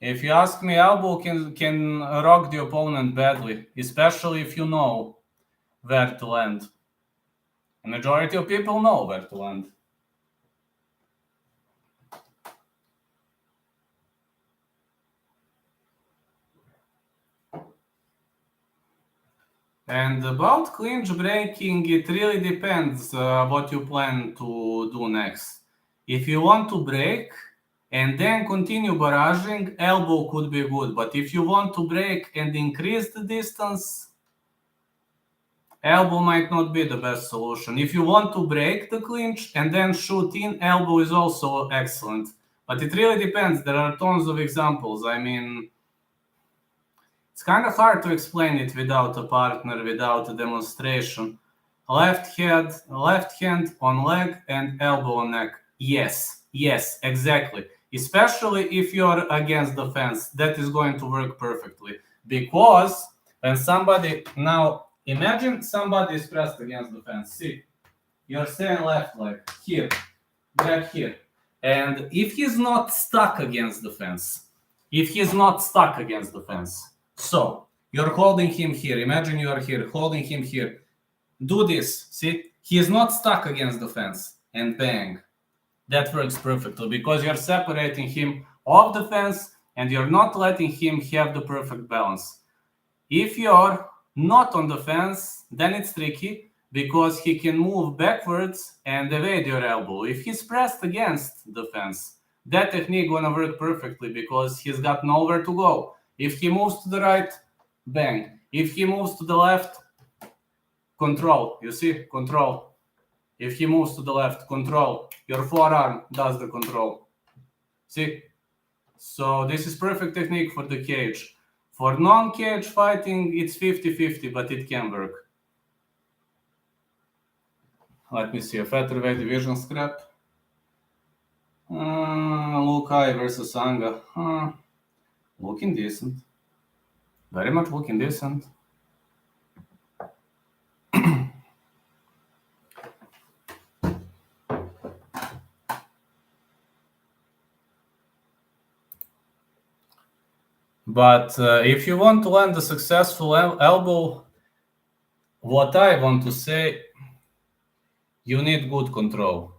If you ask me, elbow can rock the opponent badly, especially if you know where to land. The majority of people know where to land. And about clinch breaking, it really depends what you plan to do next. If you want to break and then continue barraging, elbow could be good. But if you want to break and increase the distance, elbow might not be the best solution. If you want to break the clinch and then shoot in, elbow is also excellent. But it really depends. There are tons of examples. I mean, it's kind of hard to explain it without a partner, without a demonstration. Left hand on leg and elbow on neck. Yes, exactly. Especially if you're against the fence, that is going to work perfectly. Because when somebody, now imagine somebody is pressed against the fence. See, you're saying left leg, here, grab here. And if he's not stuck against the fence, so you're holding him here. Imagine you are here, holding him here. Do this. See, he is not stuck against the fence. And bang. That works perfectly because you're separating him off the fence and you're not letting him have the perfect balance. If you're not on the fence, then it's tricky because he can move backwards and evade your elbow. If he's pressed against the fence, that technique gonna work perfectly because he's got nowhere to go. If he moves to the right, bang. If he moves to the left, control. You see? Control. If he moves to the left, control. Your forearm does the control. See? So this is perfect technique for the cage. For non-cage fighting, it's 50-50, but it can work. Let me see a featherweight division scrap. Lukai versus Anga. Looking decent. Very much looking decent. But if you want to land a successful elbow, what I want to say, you need good control.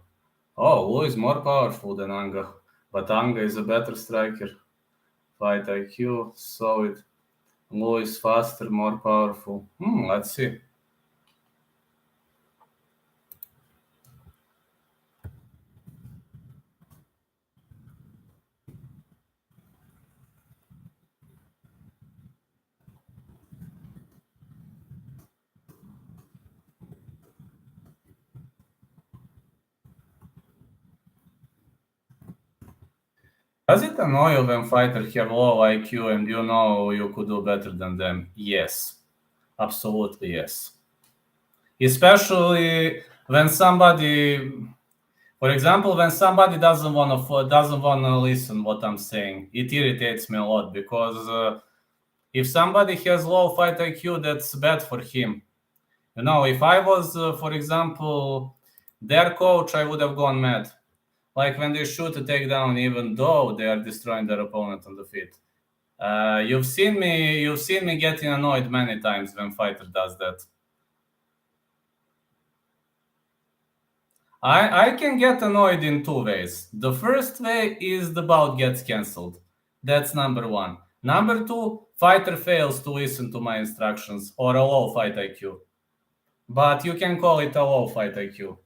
Oh, Lu is more powerful than Anga, but Anga is a better striker. Fight IQ, solid. Lu is faster, more powerful. Let's see. Does it annoy you when fighters have low IQ and you know you could do better than them? Yes, absolutely yes. Especially when somebody, for example, when somebody doesn't want to listen what I'm saying, it irritates me a lot because if somebody has low fight IQ, that's bad for him. You know, if I was, for example, their coach, I would have gone mad. Like when they shoot a takedown, even though they are destroying their opponent on the feet. You've seen me getting annoyed many times when fighter does that. I can get annoyed in two ways. The first way is the bout gets cancelled. That's number one. Number two, fighter fails to listen to my instructions or a low fight IQ. But you can call it a low fight IQ.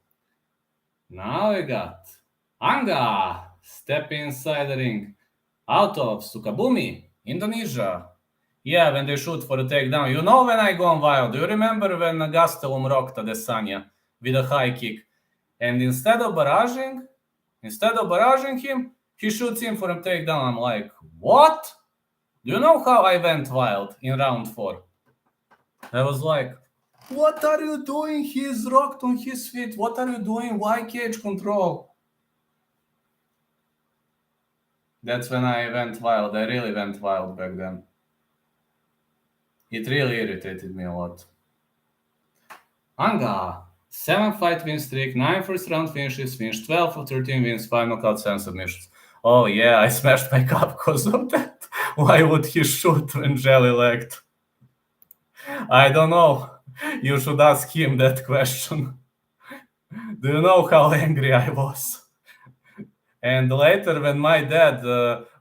Now we got Anga, step inside the ring. Out of Sukabumi, Indonesia. Yeah, when they shoot for a takedown. You know when I gone wild. Do you remember when Gastelum rocked Adesanya with a high kick? And instead of barraging him, he shoots him for a takedown. I'm like, what? Do you know how I went wild in round 4? I was like, what are you doing? He's rocked on his feet. What are you doing? Why cage control? That's when I went wild. I really went wild back then. It really irritated me a lot. Anga, 7-fight win streak, 9 first round finishes, finished 12 of 13 wins, 5 knockouts, 7 submissions. Oh yeah, I smashed my cup because of that. Why would he shoot when jelly legged? I don't know. You should ask him that question. Do you know how angry I was? And later, when my dad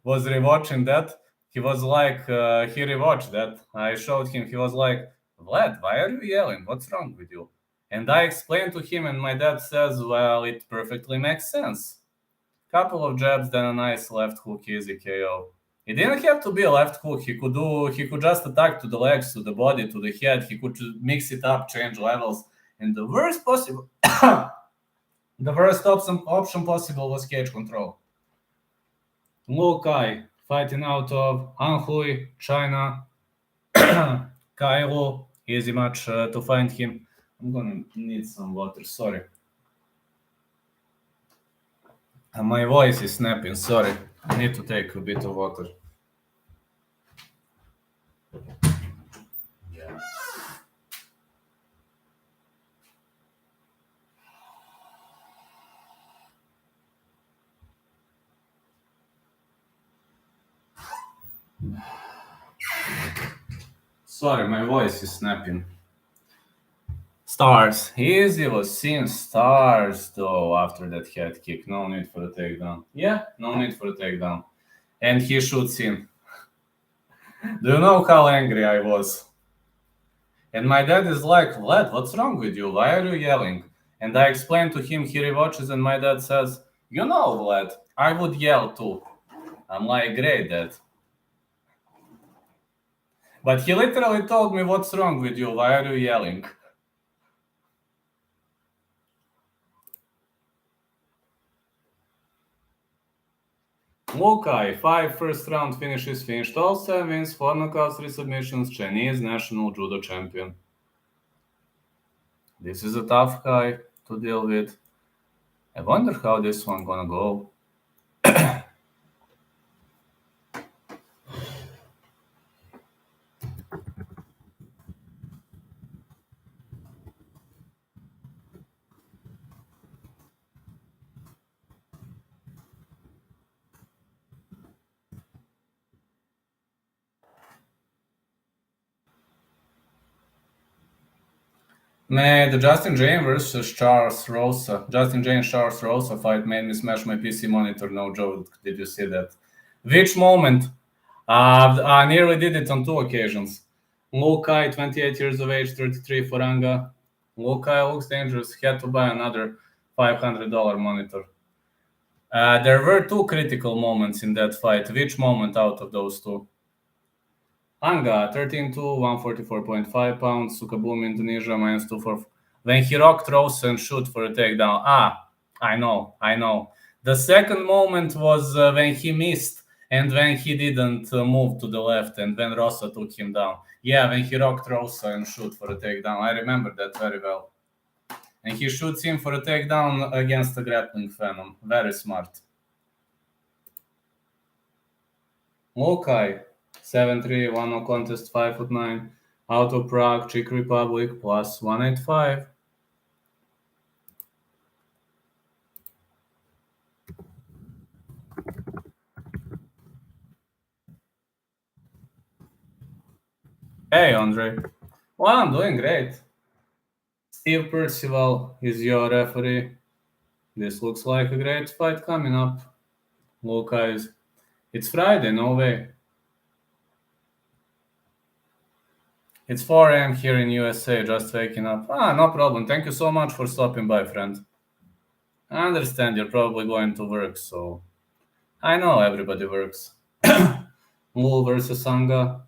was rewatching that, he was like, he rewatched that. I showed him, he was like, Vlad, why are you yelling? What's wrong with you? And I explained to him, and my dad says, well, it perfectly makes sense. Couple of jabs, then a nice left hook, easy KO. It didn't have to be a left hook. He could just attack to the legs, to the body, to the head. He could mix it up, change levels. And the worst possible, the worst option possible was cage control. Lu Kai fighting out of Anhui, China. Kailu, easy match to find him. I'm gonna need some water, sorry. My voice is snapping, sorry. I need to take a bit of water. Yeah. Sorry, my voice is snapping. Stars. Easy was seeing stars though after that head kick. No need for a takedown. Yeah, no need for a takedown. And he shoots in. Do you know how angry I was? And my dad is like, Vlad, what's wrong with you? Why are you yelling? And I explained to him, he rewatches, and my dad says, you know, Vlad, I would yell too. I'm like, great, Dad. But he literally told me, "What's wrong with you? Why are you yelling?" Lukai, 5 first-round finishes, finished all 7 wins, 4 knockouts, 3 submissions, Chinese national judo champion. This is a tough guy to deal with. I wonder how this one gonna go. Man, the Justin Jane versus Charles Rosa. Justin Jane Charles Rosa fight made me smash my PC monitor. No joke. Did you see that? Which moment? I nearly did it on 2 occasions. Lukai, 28 years of age, 33 for Anga. Lukai looks dangerous. He had to buy another $500 monitor. There were 2 critical moments in that fight. Which moment out of those 2? Anga, 13-2, 144.5 pounds. Sukabumi, Indonesia, -2 when he rocked Rosa and shoot for a takedown. I know. The second moment was when he missed and when he didn't move to the left and when Rosa took him down. Yeah, when he rocked Rosa and shoot for a takedown. I remember that very well. And he shoots him for a takedown against a grappling phenom. Very smart. Lukai, 7'3", 1 no contest, 5'9", out of Prague, Czech Republic, plus 185. Hey, Andre. Well, I'm doing great. Steve Percival is your referee. This looks like a great fight coming up. Lukai, it's Friday, no way. It's 4 a.m. here in USA, just waking up. No problem. Thank you so much for stopping by, friend. I understand you're probably going to work, so I know everybody works. Wu versus Anga.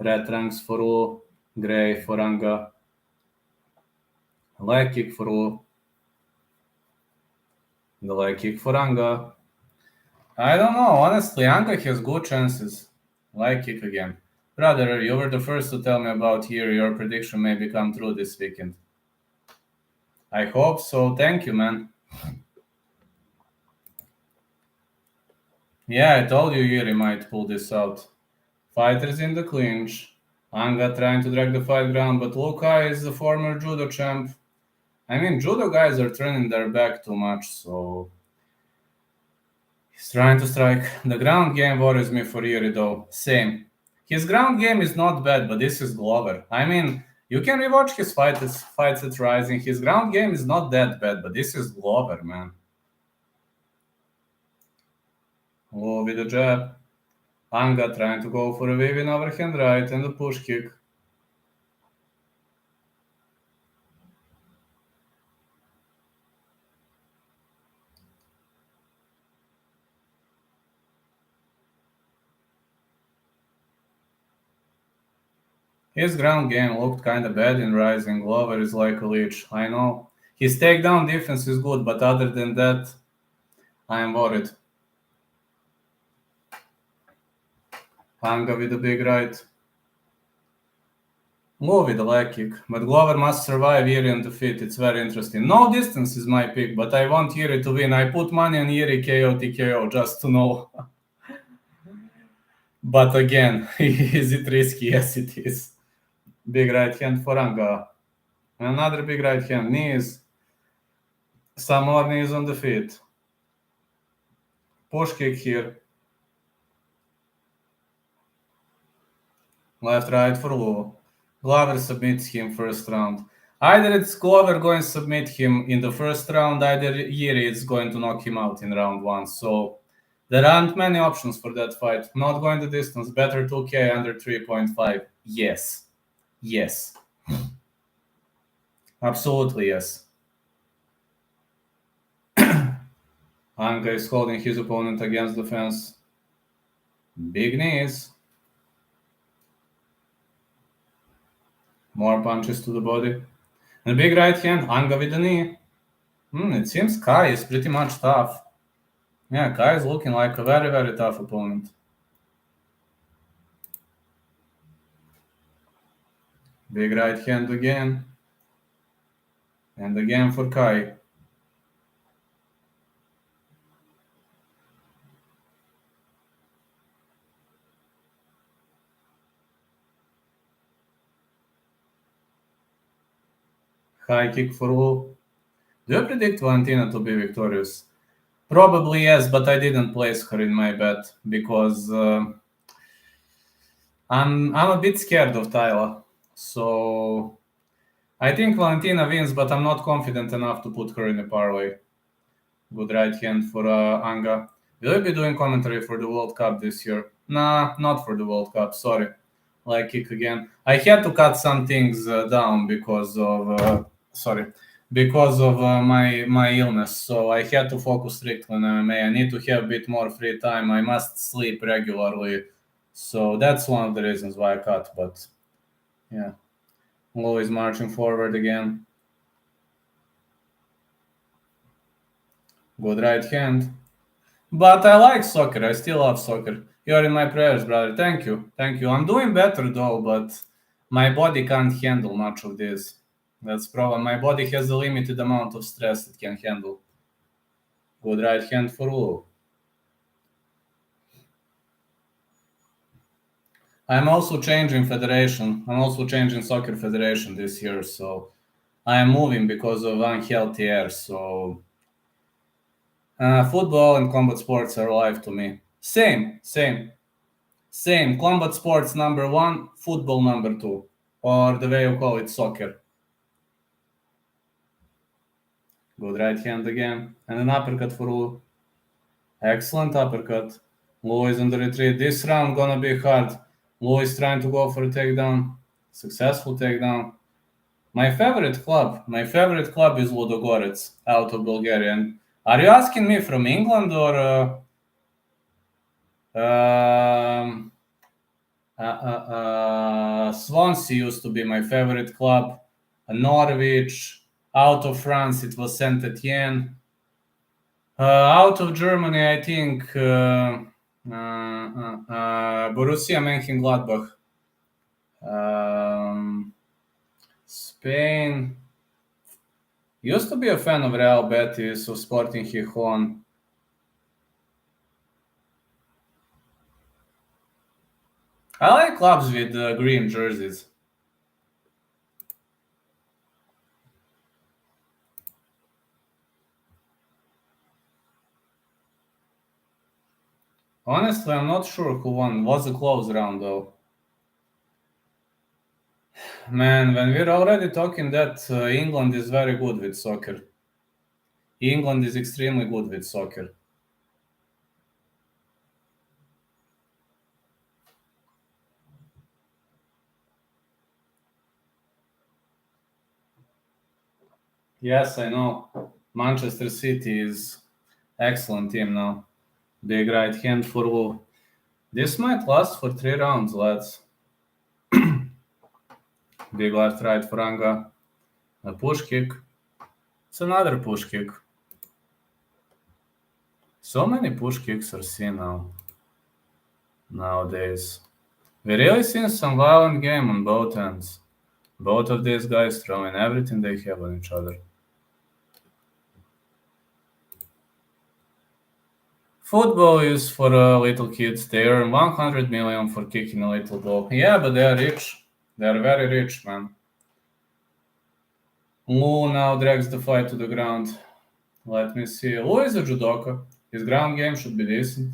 Red ranks for Wu, gray for Anga. Leg kick for Wu. The leg kick for Anga. I don't know, honestly, Anga has good chances. Leg kick again. Brother, you were the first to tell me about here. Your prediction may become true this weekend. I hope so. Thank you, man. Yeah, I told you Yuri might pull this out. Fighters in the clinch. Anga trying to drag the fight down, but Lukai is the former judo champ. I mean, judo guys are turning their back too much, so he's trying to strike. The ground game worries me for Yuri, though. Same. His ground game is not bad, but this is Glover. I mean, you can rewatch his fights at Rising. His ground game is not that bad, but this is Glover, man. Oh, with a jab. Anga trying to go for a waving overhand right and a push kick. His ground game looked kinda bad in Rising. Glover is like a leech. I know. His takedown defense is good, but other than that, I am worried. Anga with a big right. Go with the leg kick, but Glover must survive Yuri on defeat. It's very interesting. No distance is my pick, but I want Yuri to win. I put money on Yuri KO TKO just to know. But again, is it risky? Yes, it is. Big right hand for Anga. Another big right hand. Knees. Some more knees on the feet. Push kick here. Left right for Lu. Glover submits him first round. Either it's Glover going to submit him in the first round, either Yuri is going to knock him out in round 1. So there aren't many options for that fight. Not going the distance. Better 2K under 3.5. Yes. Yes. Absolutely yes. Anga is holding his opponent against the fence. Big knees. More punches to the body. And a big right hand, Anga with the knee. It seems Kai is pretty much tough. Yeah, Kai is looking like a very, very tough opponent. Big right hand again. And again for Kai. High kick for Wu. Do you predict Valentina to be victorious? Probably yes, but I didn't place her in my bet because I'm a bit scared of Tyler. So I think Valentina wins, but I'm not confident enough to put her in a parlay. Good right hand for Anga. Will you be doing commentary for the World Cup this year? Nah, not for the World Cup. Sorry. Like kick again. I had to cut some things down because of my illness. So I had to focus strictly on MMA. I need to have a bit more free time. I must sleep regularly. So that's one of the reasons why I cut. But yeah, Lo is marching forward again. Good right hand. But I like soccer. I still love soccer. You're in my prayers, brother. Thank you. Thank you. I'm doing better though, but my body can't handle much of this. That's the problem. My body has a limited amount of stress it can handle. Good right hand for Wu. I'm also changing federation. I'm also changing soccer federation this year, so I am moving because of unhealthy air. So football and combat sports are life to me. Same. Combat sports number 1, football number 2, or the way you call it, soccer. Good right hand again, and an uppercut for Wu. Excellent uppercut. Wu is on the retreat. This round gonna be hard. Wu is trying to go for a takedown. Successful takedown. My favorite club is Ludogorets, out of Bulgaria. And are you asking me from England or Swansea used to be my favorite club. Norwich. Out of France, it was Saint Etienne. Out of Germany, I think Borussia Mönchengladbach. Spain. Used to be a fan of Real Betis, of Sporting Gijón. I like clubs with green jerseys. Honestly, I'm not sure who won. Was a close round though. Man, when we're already talking that England is very good with soccer. England is extremely good with soccer. Yes, I know. Manchester City is excellent team now. Big right hand for Wu. This might last for 3 rounds, lads. Big left right for Anga. A push kick. It's another push kick. So many push kicks are seen nowadays. We really seen some violent game on both ends. Both of these guys throwing everything they have on each other. Football is for little kids. They earn 100 million for kicking a little ball. Yeah, but they are rich. They are very rich, man. Wu now drags the fight to the ground. Let me see. Wu is a judoka. His ground game should be decent.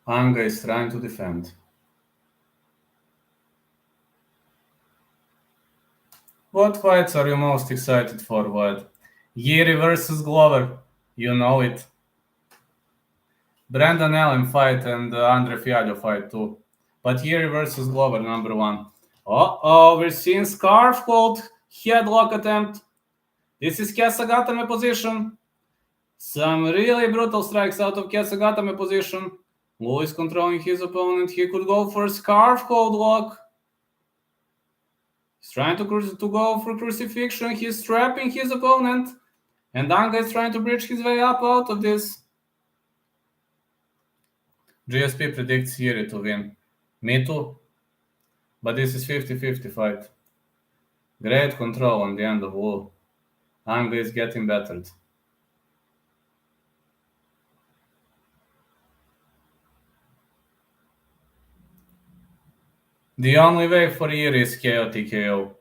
Anga is trying to defend. What fights are you most excited for, Vlad? Yeri versus Glover. You know it. Brandon Allen fight and Andre Fialho fight too. But Yeri versus Glover, number 1. Uh-oh, we're seeing Scarf hold. Headlock attempt. This is Kesagatame position. Some really brutal strikes out of Kesagatame position. Lewis controlling his opponent. He could go for a scarf hold lock. He's trying to go for crucifixion. He's trapping his opponent. And Anga is trying to bridge his way up out of this. GSP predicts Yuri to win. Me too. But this is 50-50 fight. Great control on the end of Wu. Anga is getting battered. The only way for Yuri is KO TKO.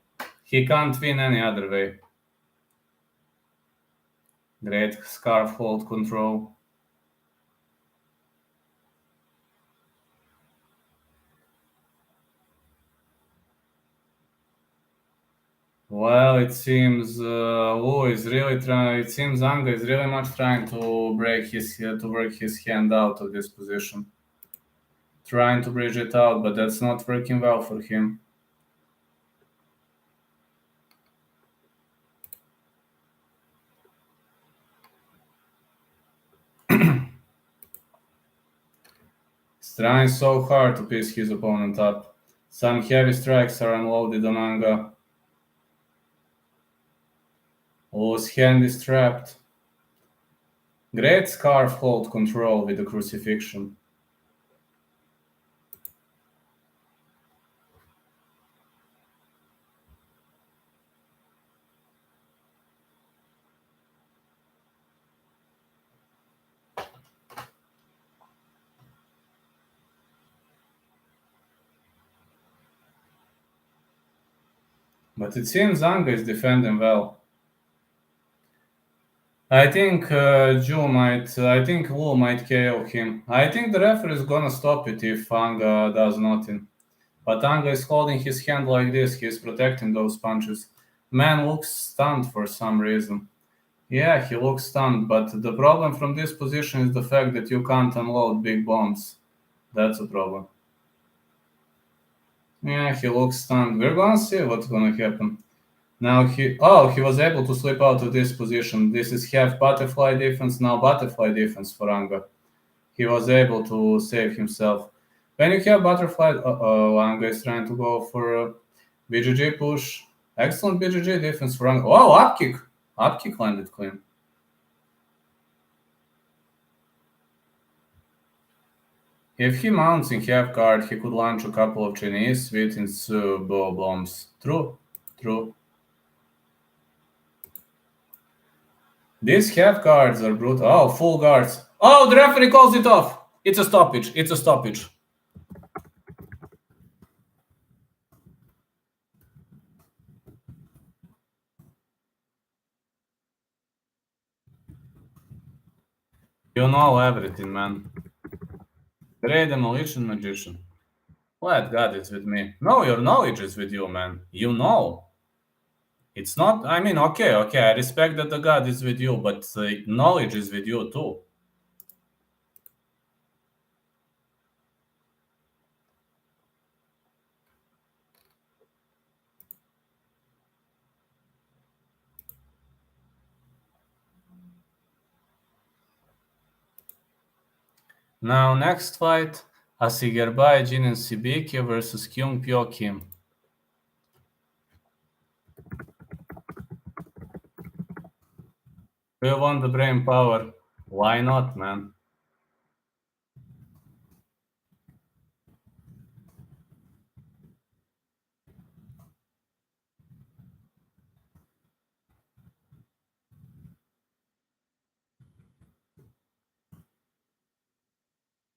He can't win any other way. Great scarf hold control. Well, it seems Wu is really trying. It seems Anga is really much trying to work his hand out of this position, trying to bridge it out, but that's not working well for him. He's trying so hard to piece his opponent up. Some heavy strikes are unloaded on Anga. Wu's hand is trapped. Great scarf hold control with the crucifixion. But it seems Anga is defending well. I think Wu might KO him. I think the referee is gonna stop it if Anga does nothing. But Anga is holding his hand like this. He's protecting those punches. Man looks stunned for some reason. Yeah, he looks stunned, but the problem from this position is the fact that you can't unload big bombs. That's a problem. Yeah, he looks stunned. We're gonna see what's gonna happen. Now he was able to slip out of this position. This is half butterfly defense, now butterfly defense for Anga. He was able to save himself. When you have butterfly, Anga is trying to go for a BGG push. Excellent BGG defense for Anga. Oh, up kick. Up kick landed clean. If he mounts in half guard, he could launch a couple of Chinese with into bow bombs. True. These half guards are brutal. Oh, full guards. Oh, the referee calls it off. It's a stoppage. You know everything, man. Great demolition magician. Glad God is with me. No, your knowledge is with you, man. You know. It's not, I mean, okay, I respect that the God is with you, but knowledge is with you too. Now, next fight, Asigerbay Jinin Sibiki versus Kyung Pyo Kim. Do you want the brain power? Why not, man?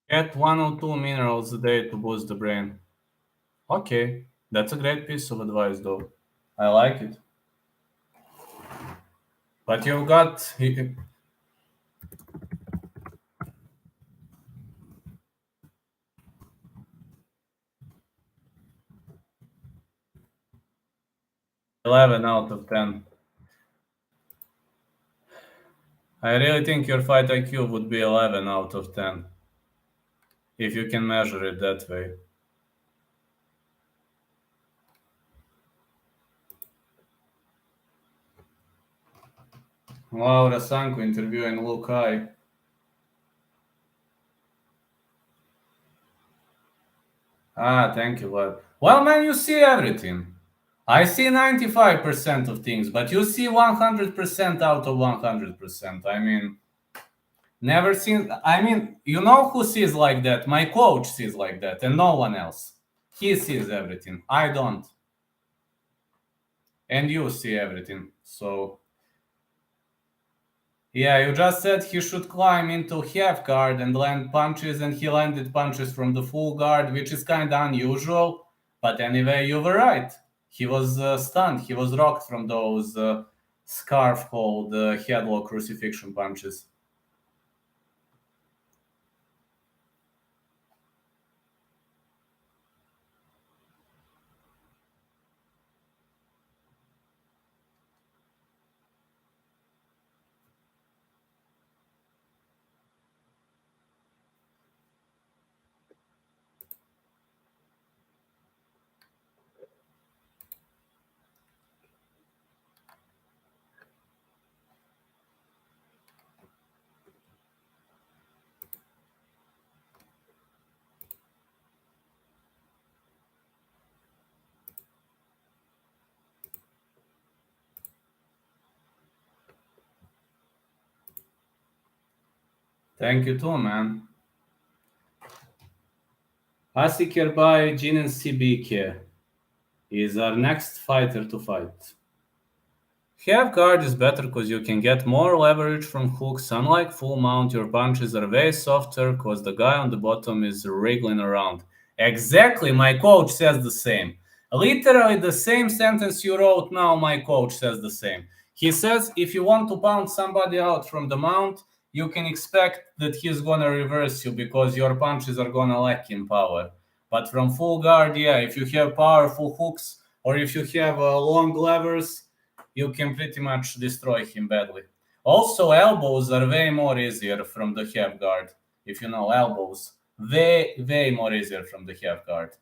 Get 102 minerals a day to boost the brain. Okay, that's a great piece of advice, though. I like it. But you've got 11 out of 10. I really think your fight IQ would be 11 out of 10. If you can measure it that way. Laura Sanko interviewing Luke Kai. Thank you, Vlad. Well, man, you see everything. I see 95% of things, but you see 100% out of 100%. I mean, never seen. I mean, you know who sees like that? My coach sees like that, and no one else. He sees everything. I don't. And you see everything. So, yeah, you just said he should climb into half guard and land punches, and he landed punches from the full guard, which is kind of unusual. But anyway, you were right. He was stunned. He was rocked from those scarf hold headlock crucifixion punches. Thank you too, man. Asikerbay Jinin Sibike is our next fighter to fight. Half guard is better because you can get more leverage from hooks. Unlike full mount, your punches are way softer because the guy on the bottom is wriggling around. Exactly, my coach says the same. Literally the same sentence you wrote now, my coach says the same. He says if you want to pound somebody out from the mount, you can expect that he's gonna reverse you because your punches are gonna lack in power. But from full guard, yeah, if you have powerful hooks or if you have long levers, you can pretty much destroy him badly. Also, elbows are way more easier from the half guard. If you know elbows, way more easier from the half guard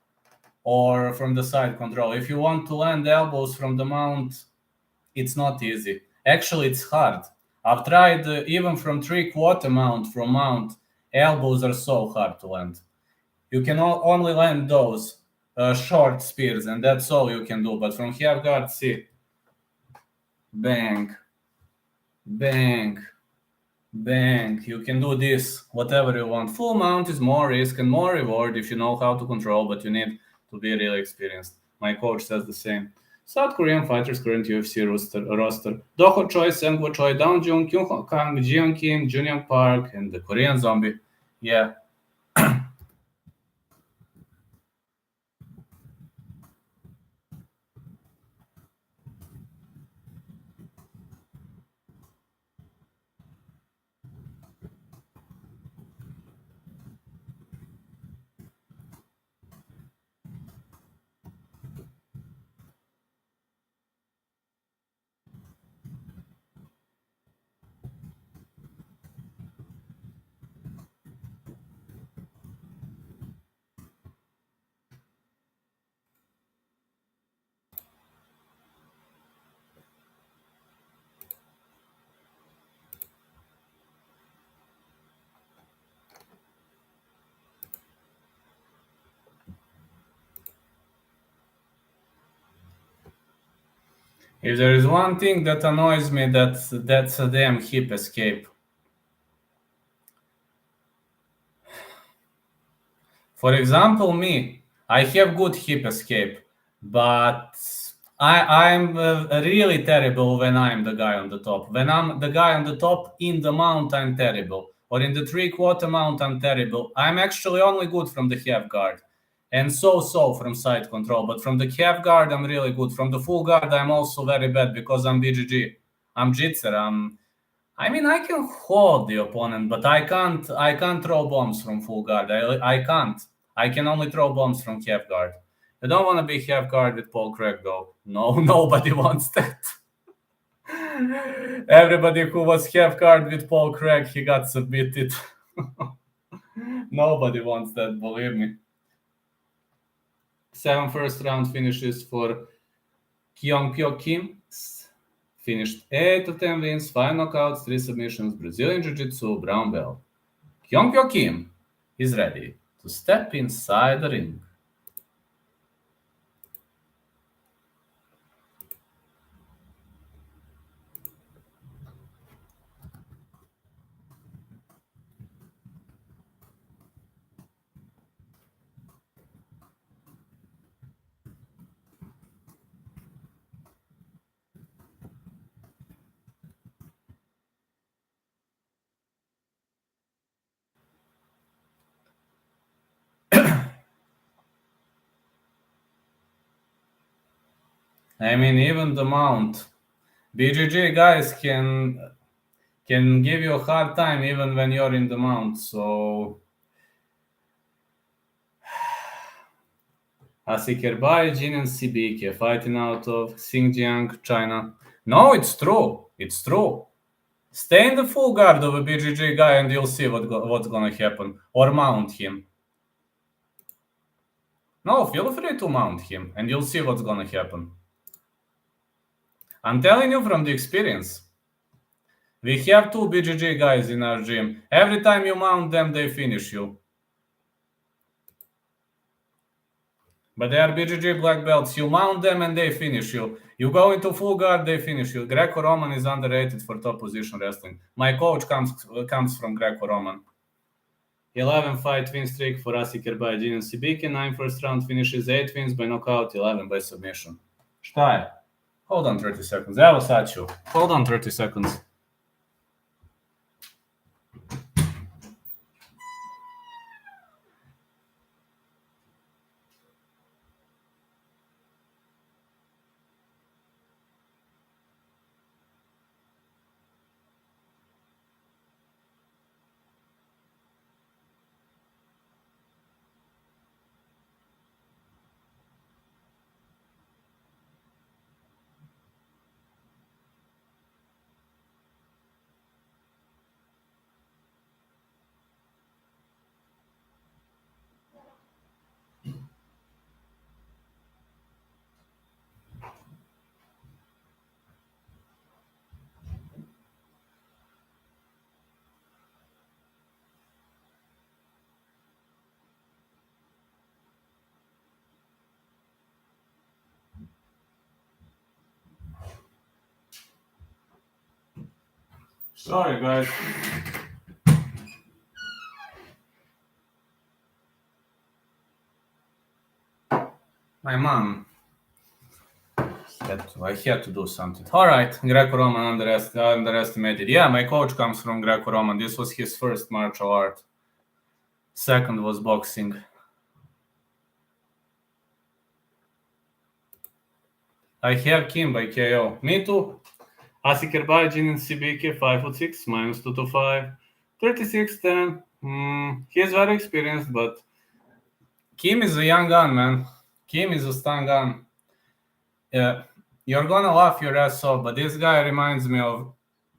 or from the side control. If you want to land elbows from the mount, it's not easy. Actually, it's hard. I've tried even from 3/4 mount from mount. Elbows are so hard to land. You can only land those short spears, and that's all you can do. But from half guard, see, bang, bang, bang. You can do this, whatever you want. Full mount is more risk and more reward if you know how to control, but you need to be really experienced. My coach says the same. South Korean fighters current UFC roster. Doho Choi, Sengwo Choi, Dong Jung, Kyung Ho Kang, Jiyoung Kim, Junyoung Park, and the Korean Zombie. Yeah. If there is one thing that annoys me, that's a damn hip escape. For example, me, I have good hip escape, but I'm really terrible when I'm the guy on the top. When I'm the guy on the top in the mount, I'm terrible. Or in the 3/4 mount, I'm terrible. I'm actually only good from the half guard. And so from side control. But from the half guard, I'm really good. From the full guard, I'm also very bad because I'm BGG. I'm Jitser. I mean, I can hold the opponent, but I can't. I can't throw bombs from full guard. I can't. I can only throw bombs from half guard. I don't want to be half guard with Paul Craig, though. No, nobody wants that. Everybody who was half guard with Paul Craig, he got submitted. Nobody wants that, believe me. 7 first round finishes for Kyung Pyo Kim. Finished 8 of 10 wins, 5 knockouts, 3 submissions, Brazilian Jiu-Jitsu, brown belt. Kyung Kim is ready to step inside the ring. I mean, even the mount. BJJ guys can give you a hard time even when you're in the mount. So Asikerbai, Jin and Sibike fighting out of Xinjiang, China. No, it's true. It's true. Stay in the full guard of a BJJ guy and you'll see what's gonna happen. Or mount him. No, feel free to mount him and you'll see what's gonna happen. I'm telling you from the experience. We have 2 BJJ guys in our gym. Every time you mount them, they finish you. But they are BJJ black belts. You mount them and they finish you. You go into full guard, they finish you. Greco-Roman is underrated for top position wrestling. My coach comes from Greco-Roman. 11 fight win streak for Asiker by Jin and Sibike. 9 first round finishes, 8 wins by knockout, 11 by submission. Šta je? Hold on 30 seconds. Evo sad ću. Hold on 30 seconds. Sorry, guys. My mom. I had to do something. All right, Greco-Roman underestimated. Yeah, my coach comes from Greco-Roman. This was his first martial art. Second was boxing. I have Kim by KO. Me too. Asikerbai, Jin and Sibike, 5'6", minus 225, 36-10. He's very experienced, but Kim is a young gun, man. Kim is a stun gun. Yeah, you're gonna laugh your ass off, but this guy reminds me of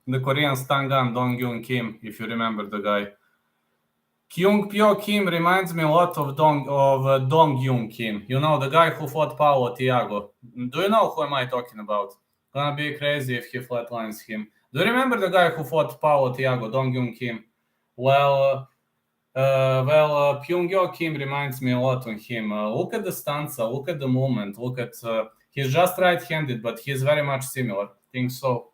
the Korean stun gun Dong Gyun Kim, if you remember the guy. Kyung Pyo Kim reminds me a lot of Dong Gyun Kim. You know, the guy who fought Paulo Thiago. Do you know who am I talking about? Gonna be crazy if he flatlines him. Do you remember the guy who fought Paulo Thiago, Dong Gyun Kim? Well, Pyongyo Kim reminds me a lot of him. Look at the stanza, look at the movement, look at... he's just right-handed, but he's very much similar. I think so.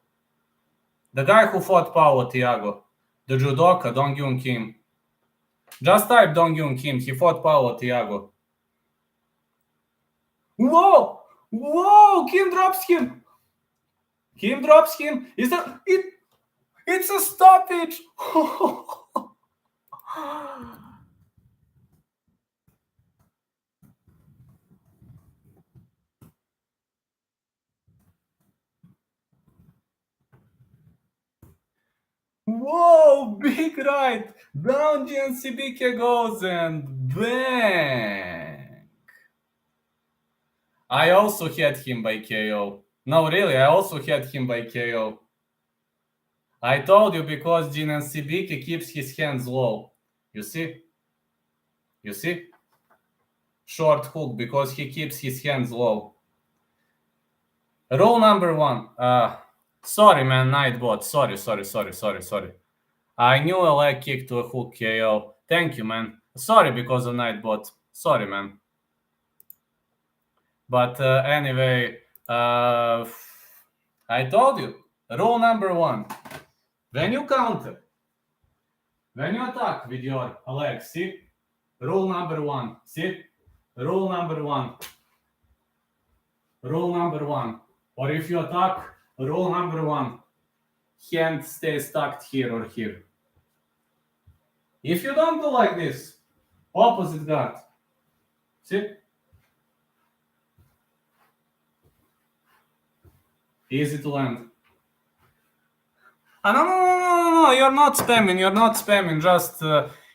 The guy who fought Paulo Thiago, the judoka, Dong Gyun Kim. Just type Dong Gyun Kim, he fought Paulo Thiago. Whoa! Whoa! Kim drops him! Kim drops him. Is that it? It's a stoppage. Whoa! Big right. Down GNCBK goes and bang. I also had him by KO. No, really, I also had him by KO. I told you because Jinan Sibiki keeps his hands low. You see? You see? Short hook because he keeps his hands low. Rule number 1. Sorry, man, Nightbot. Sorry. I knew a leg kick to a hook KO. Thank you, man. Sorry because of Nightbot. Sorry, man. But anyway, I told you. Rule number 1. When you counter, when you attack with your leg, see? Rule number 1. See? Rule number 1. Rule number 1. Or if you attack, rule number 1. Hand stays tucked here or here. If you don't do like this, opposite guard. See? Easy to land. No, you're not spamming. Just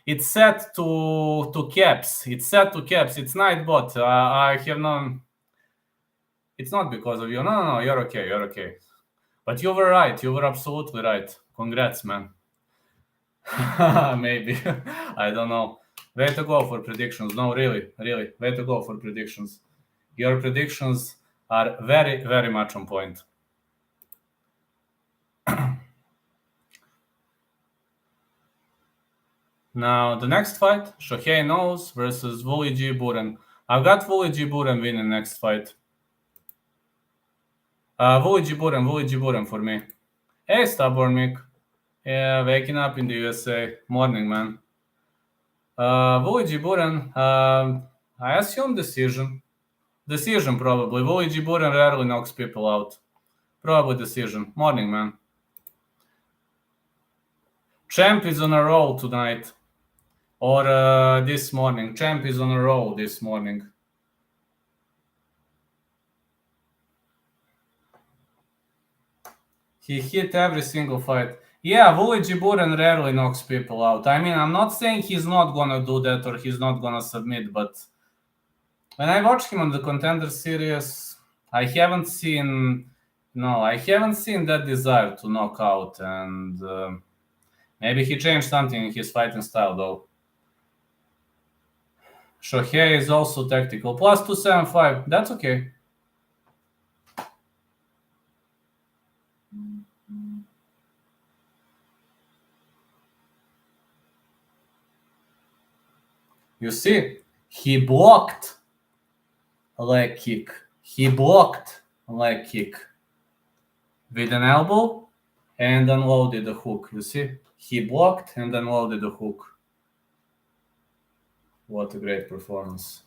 it's set to caps. It's It's Nightbot. I have no. It's not because of you. No, you're okay. But you were right. You were absolutely right. Congrats, man. Maybe. I don't know. Way to go for predictions. No, really. Way to go for predictions. Your predictions are very, very much on point. Now, the next fight, Shohei Knows versus Wooly G. Buren. I've got Wooly G. Buren winning next fight. Wooly G. Buren for me. Hey, Stubborn Mick. Yeah, waking up in the USA. Morning, man. Wooly G. Buren, I assume decision. Decision, probably. Wooly G. Buren rarely knocks people out. Probably decision. Morning, man. Champ is on a roll tonight. Or this morning. Champ is on a roll this morning. He hit every single fight. Yeah, Wooly G. Buren rarely knocks people out. I mean, I'm not saying he's not gonna do that or he's not gonna submit, but when I watched him on the Contender Series, I haven't seen that desire to knock out, and maybe he changed something in his fighting style, though. Shohei is also tactical. Plus 275. That's okay. You see, he blocked a leg kick. With an elbow and unloaded the hook. You see, he blocked and unloaded the hook. What a great performance.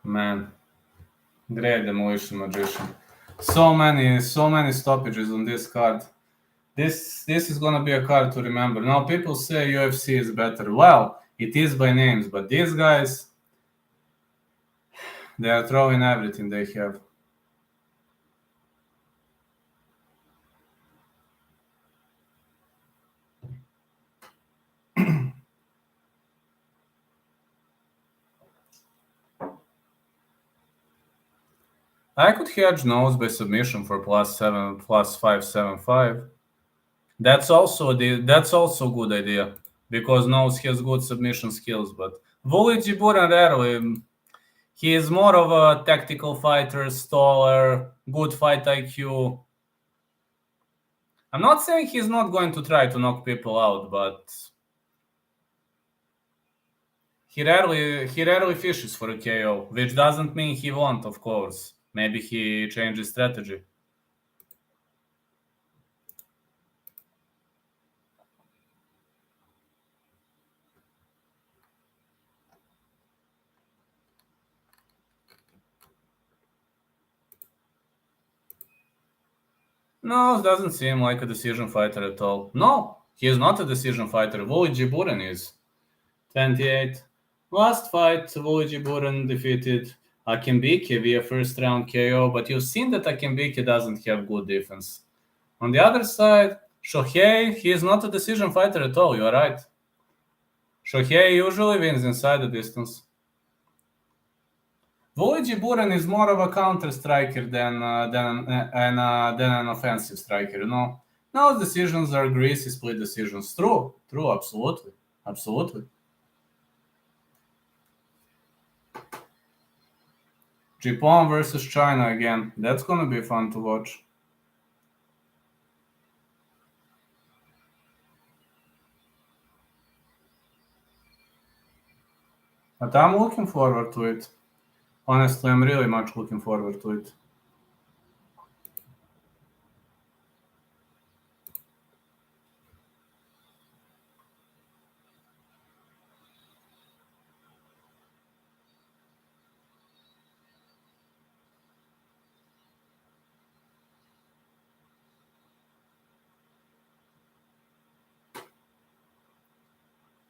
Man, great Demolition Magician. So many stoppages on this card. This is gonna be a card to remember. Now people say UFC is better. Well, it is by names, but these guys, they are throwing everything they have. I could hedge Nose by submission for +575. That's also a good idea because Nose has good submission skills. But Wooly G. Buren rarely, he is more of a tactical fighter, staller, good fight IQ. I'm not saying he's not going to try to knock people out, but he rarely fishes for a KO, which doesn't mean he won't, of course. Maybe he changes strategy. No, it doesn't seem like a decision fighter at all. No, he is not a decision fighter. Wooly G. Buren is. 28. Last fight, Wooly G. Buren defeated Akembike via first round KO, but you've seen that Akembike doesn't have good defense. On the other side, Shohei, he is not a decision fighter at all. You're right. Shohei usually wins inside the distance. Luigi Buren is more of a counter striker than an offensive striker, you know. Now decisions are greasy split decisions. True, absolutely. Japan versus China again. That's gonna be fun to watch. But I'm looking forward to it. Honestly, I'm really much looking forward to it.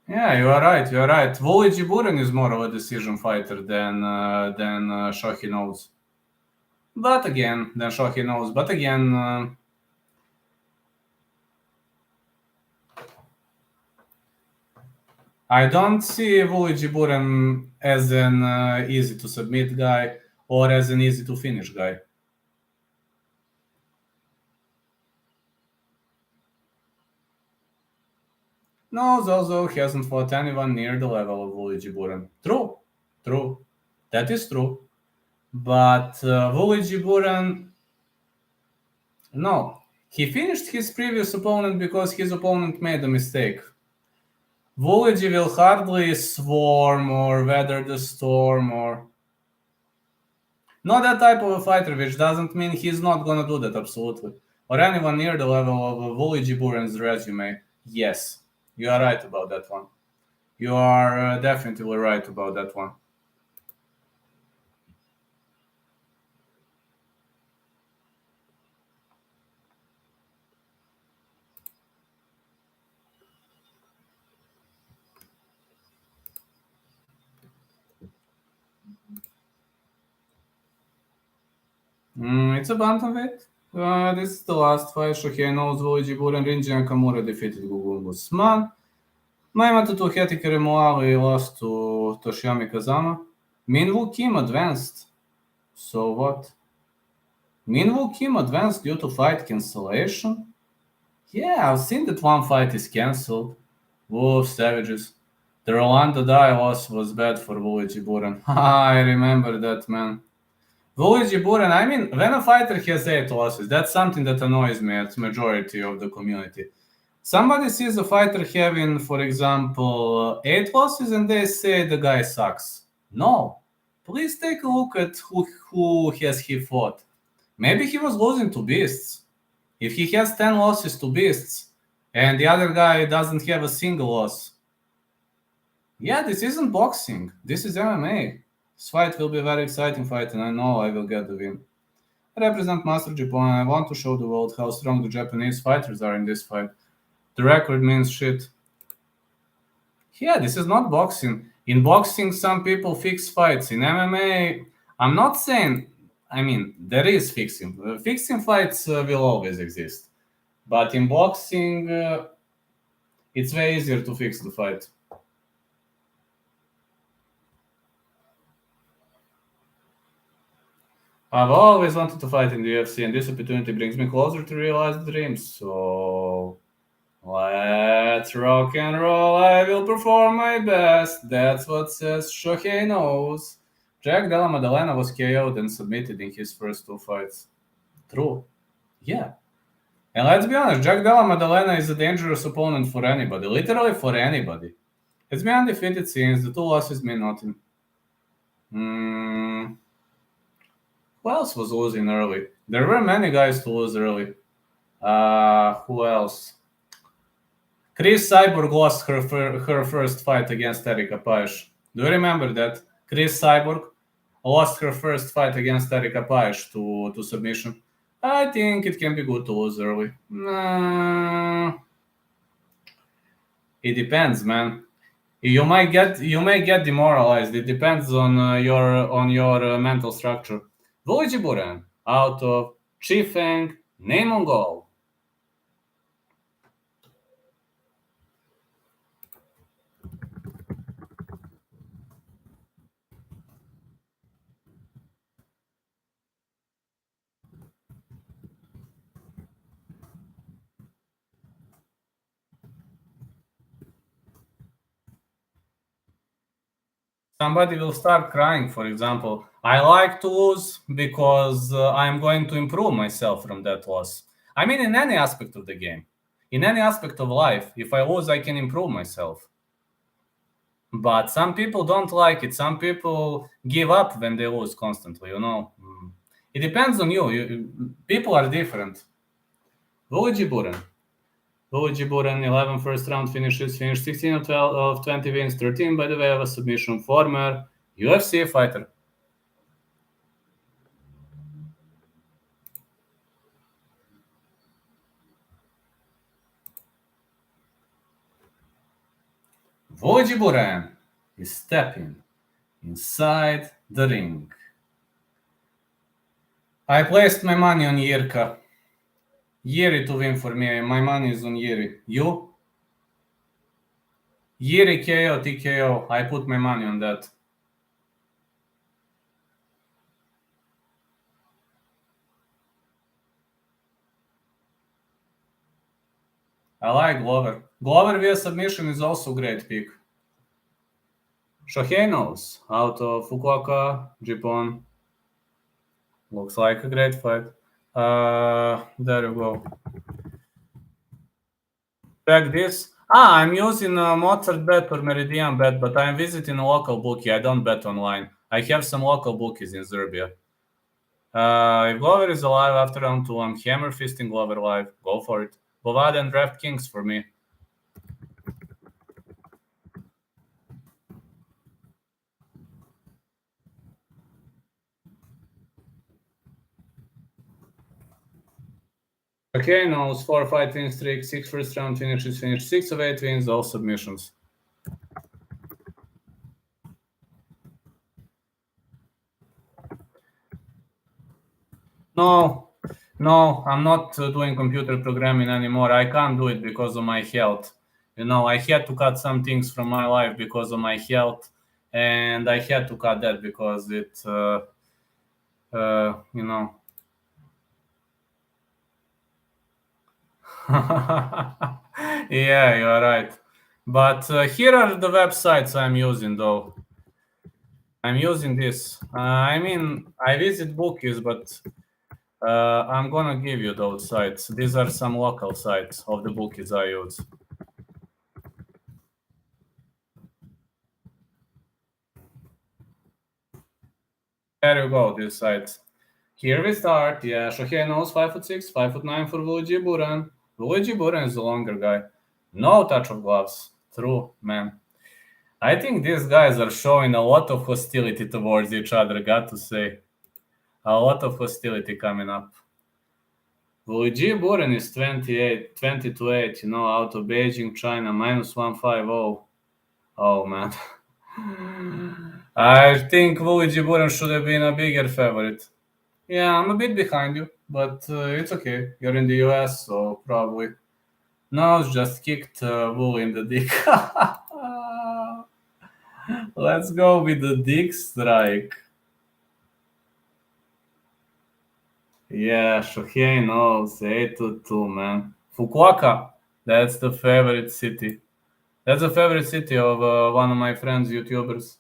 Yeah, you are right. Luigi Buren is more of a decision fighter than Shohei knows. But again, I don't see Luigi Buren as an easy to submit guy or as an easy to finish guy. No, Zozo hasn't fought anyone near the level of Luigi Buren. True. That is true. But Luigi Buren, no. He finished his previous opponent because his opponent made a mistake. Luigi will hardly swarm or weather the storm or... Not that type of a fighter, which doesn't mean he's not gonna do that, absolutely. Or anyone near the level of Luigi Buren's resume. Yes, you are right about that one. You are definitely right about that one. It's a bantamweight. This is the last fight. Shohei knows Luigi Buren, Rinji Nakamura defeated Gugun Usman. Maimata Tuheti Kirimuali lost to Toshiyami Kazama. Minwoo Kim advanced. So what? Minwoo Kim advanced due to fight cancellation? Yeah, I've seen that one fight is cancelled. Wolf Savages. The Rolando Dai loss was bad for Luigi Buren. I remember that, man. Luigi Buren, I mean, when a fighter has 8 losses, that's something that annoys me at majority of the community. Somebody sees a fighter having, for example, 8 losses and they say the guy sucks. No. Please take a look at who has he fought. Maybe he was losing to beasts. If he has 10 losses to beasts and the other guy doesn't have a single loss, yeah, this isn't boxing. This is MMA. This fight will be a very exciting fight, and I know I will get the win. I represent Master Japan, and I want to show the world how strong the Japanese fighters are in this fight. The record means shit. Yeah, this is not boxing. In boxing, some people fix fights. In MMA, I'm not saying... I mean, there is fixing. Fixing fights will always exist. But in boxing, it's way easier to fix the fight. I've always wanted to fight in the UFC, and this opportunity brings me closer to realize the dreams. So, let's rock and roll. I will perform my best. That's what says Shohei knows. Jack Della Maddalena was KO'd and submitted in his first 2 fights. True. Yeah. And let's be honest, Jack Della Maddalena is a dangerous opponent for anybody. Literally for anybody. It's been undefeated since the 2 losses mean nothing. Who else was losing early? There were many guys to lose early. Who else? Chris Cyborg lost her first fight against Erika Paes. Do you remember that? Chris Cyborg lost her first fight against Erika Paes to submission. I think it can be good to lose early. It depends, man. You may get demoralized. It depends on your mental structure. Luigi Buren out of Chifeng, name on goal. Somebody will start crying, for example. I like to lose because I'm going to improve myself from that loss. I mean, in any aspect of the game, in any aspect of life, if I lose, I can improve myself. But some people don't like it. Some people give up when they lose constantly, you know. It depends on you. People are different. Luigi Buren. Luigi Buren, 11 first round finishes, finished 16 of 12 of 20 wins, 13 by the way of a submission, former UFC fighter. Luigi Buren is stepping inside the ring. I placed my money on Jirka. Jiri to win for me. My money is on Jiri. You? Jiri KO, TKO. I put my money on that. I like Glover. Glover via submission is also great pick. Shohei knows out of Fukuoka, Japan. Looks like a great fight. There you go. Check this. I'm using Mozart Bet or Meridian Bet, but I'm visiting a local bookie. I don't bet online. I have some local bookies in Serbia. If Glover is alive after round 2, I'm hammer fisting Glover live. Go for it. Bovada and DraftKings for me. Okay, knows 4 fight win streak, 6 first round finishes, finished 6 of 8 wins, all submissions. No, I'm not doing computer programming anymore. I can't do it because of my health. You know, I had to cut some things from my life because of my health, and I had to cut that because it, you know. Yeah, you're right. But here are the websites I'm using, though. I'm using this. I mean, I visit bookies, but I'm gonna give you those sites. These are some local sites of the bookies I use. There you go, these sites. Here we start. Yeah, Shohei knows 5'6", 5'9" for Luigi Buran. Luigi Buran is the longer guy. No touch of gloves. True, man. I think these guys are showing a lot of hostility towards each other, got to say. A lot of hostility coming up. Luigi Buren is 20 to 8, you know, out of Beijing, China, minus 150. Oh, man. I think Luigi Buren should have been a bigger favorite. Yeah, I'm a bit behind you, but it's okay. You're in the US, so probably. Nose just kicked Wool in the dick. Let's go with the dick strike. Yeah, Shohei knows 8-2, man. Fukuoka, that's the favorite city. That's the favorite city of one of my friends, YouTubers.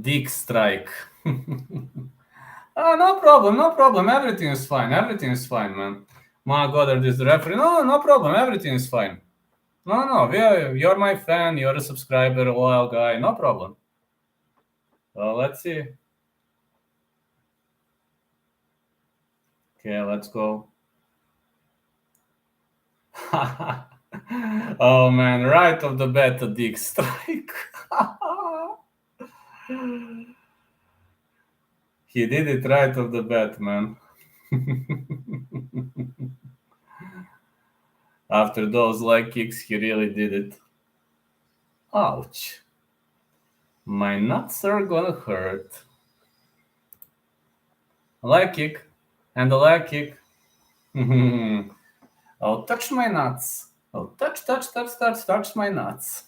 Dick strike. No problem, no problem. Everything is fine. Everything is fine, man. My God, this referee. No problem. Everything is fine. No. You're my fan. You're a subscriber, a loyal guy. No problem. Let's see. Okay, let's go. Oh man, right off the bat, a dick strike. He did it right off the bat, man. After those leg kicks, he really did it. Ouch. My nuts are gonna hurt. A leg kick and a leg kick. Oh, touch my nuts. Oh, touch my nuts.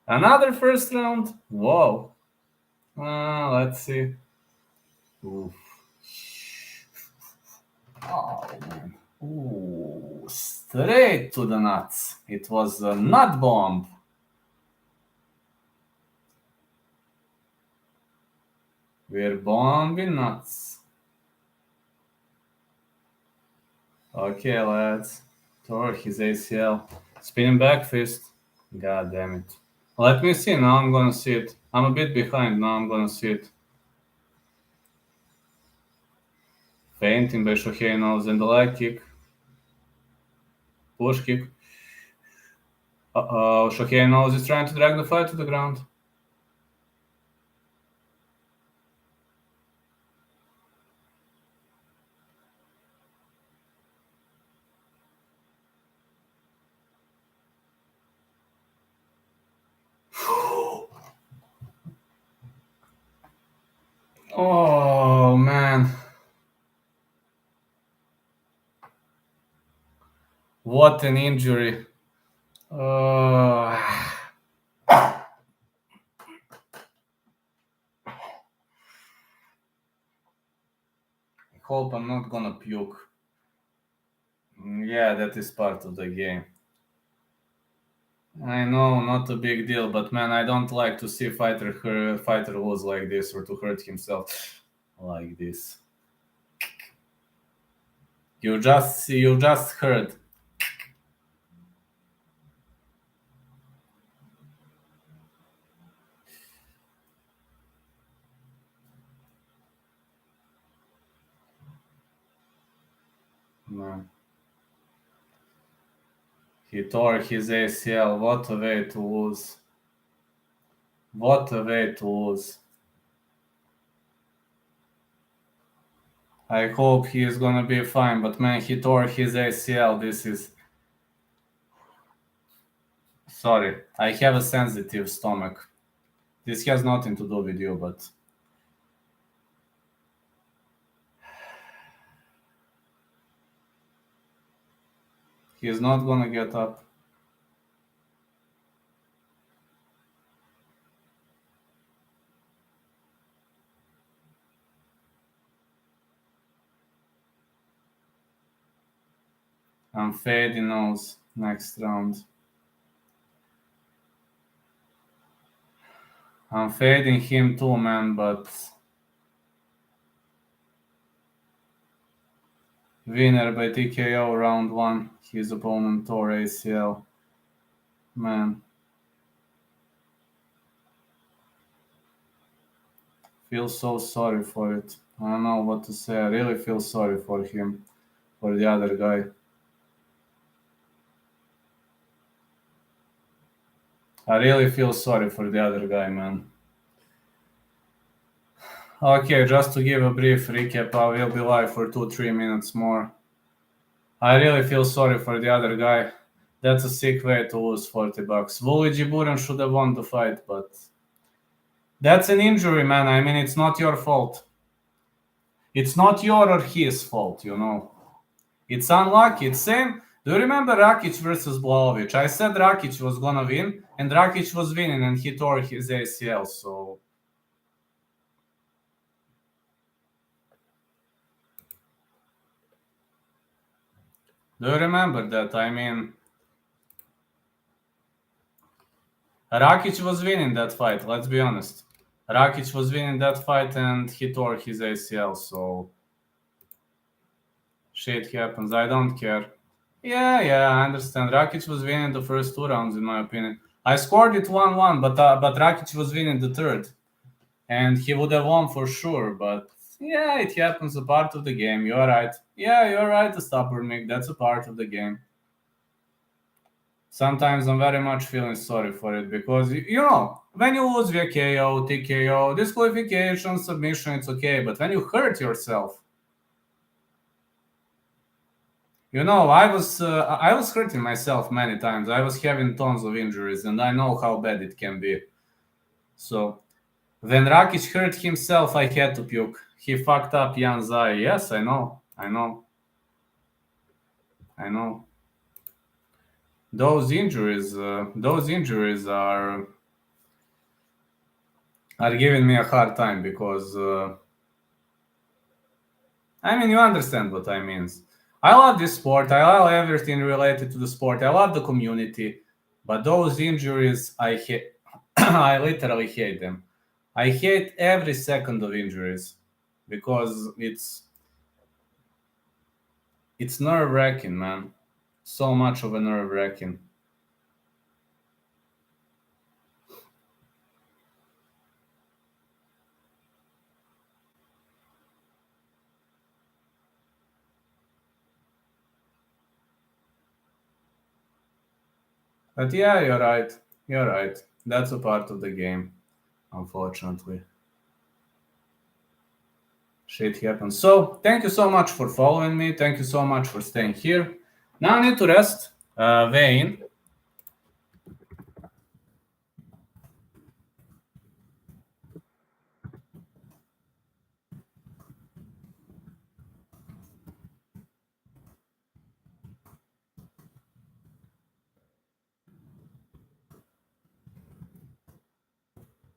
Another first round. Whoa. Let's see. Oof. Oh, man. Ooh, straight to the nuts. It was a nut bomb. We're bombing nuts. Okay, lads. Tore his ACL. Spinning back fist. God damn it. Let me see. Now I'm gonna see it. I'm a bit behind. Now I'm gonna see it. Fainting by Shohei Nose and the leg kick. Push kick. Uh-oh. Shohei Nose is trying to drag the fight to the ground. Oh, man. What an injury. I hope I'm not gonna puke. Yeah, that is part of the game. I know, not a big deal, but man, I don't like to see fighter lose like this or to hurt himself like this. You just heard. Man. He tore his ACL. What a way to lose. What a way to lose. I hope he is gonna be fine, but man, he tore his ACL. This is. Sorry, I have a sensitive stomach. This has nothing to do with you, but. He is not gonna get up. I'm fading nose next round. I'm fading him too, man, but winner by TKO round 1. His opponent tore ACL. Man. Feel so sorry for it. I don't know what to say. I really feel sorry for him, for the other guy. I really feel sorry for the other guy, man. Okay, just to give a brief recap, I will be live for 2-3 minutes more. I really feel sorry for the other guy. That's a sick way to lose $40. Wooly Jiburan should have won the fight, but that's an injury, man. I mean, it's not your fault. It's not your or his fault, you know. It's unlucky. It's same. Do you remember Rakic versus Blaovic? I said Rakic was gonna win, and Rakic was winning, and he tore his ACL. So do you remember that? I mean, Rakic was winning that fight. Let's be honest. Rakic was winning that fight, and he tore his ACL. So shit happens. I don't care. Yeah, I understand. Rakic was winning the first 2 rounds, in my opinion. I scored it 1-1, but Rakic was winning the third, and he would have won for sure. But yeah, it happens. A part of the game. You're right. Yeah, you're right, stubborn Mick. That's a part of the game. Sometimes I'm very much feeling sorry for it because you know when you lose via KO, TKO, disqualification, submission, it's okay. But when you hurt yourself. You know, I was hurting myself many times. I was having tons of injuries, and I know how bad it can be. So when Rakic hurt himself, I had to puke. He fucked up Jan Zai. Yes, I know. Those injuries are giving me a hard time because I mean you understand what I mean. I love this sport. I love everything related to the sport. I love the community, but those injuries, I hate. I literally hate them. I hate every second of injuries because it's nerve wracking, man. So much of a nerve wracking. But yeah, you're right. You're right. That's a part of the game, unfortunately. Shit happens. So, thank you so much for following me. Thank you so much for staying here. Now I need to rest. Wayne.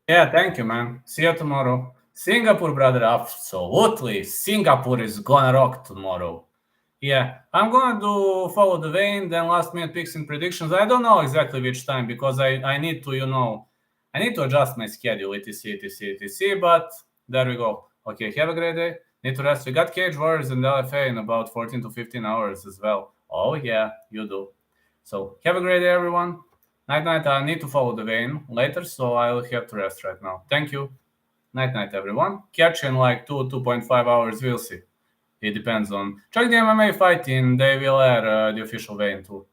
Yeah, thank you, man. See you tomorrow. Singapore, brother, absolutely. Singapore is gonna rock tomorrow. Yeah, I'm gonna do follow the vein, then last minute picks and predictions. I don't know exactly which time because I need to, I need to adjust my schedule, etc, etc, etc. But there we go. Okay, have a great day. Need to rest. We got Cage Warriors and LFA in about 14 to 15 hours as well. Oh yeah, you do. So have a great day, everyone. Night night. I need to follow the vein later, so I'll have to rest right now. Thank you. Night night, everyone. Catch you in like 2.5 hours. We'll see. It depends on. Check the MMA fighting. They will air the official vein too.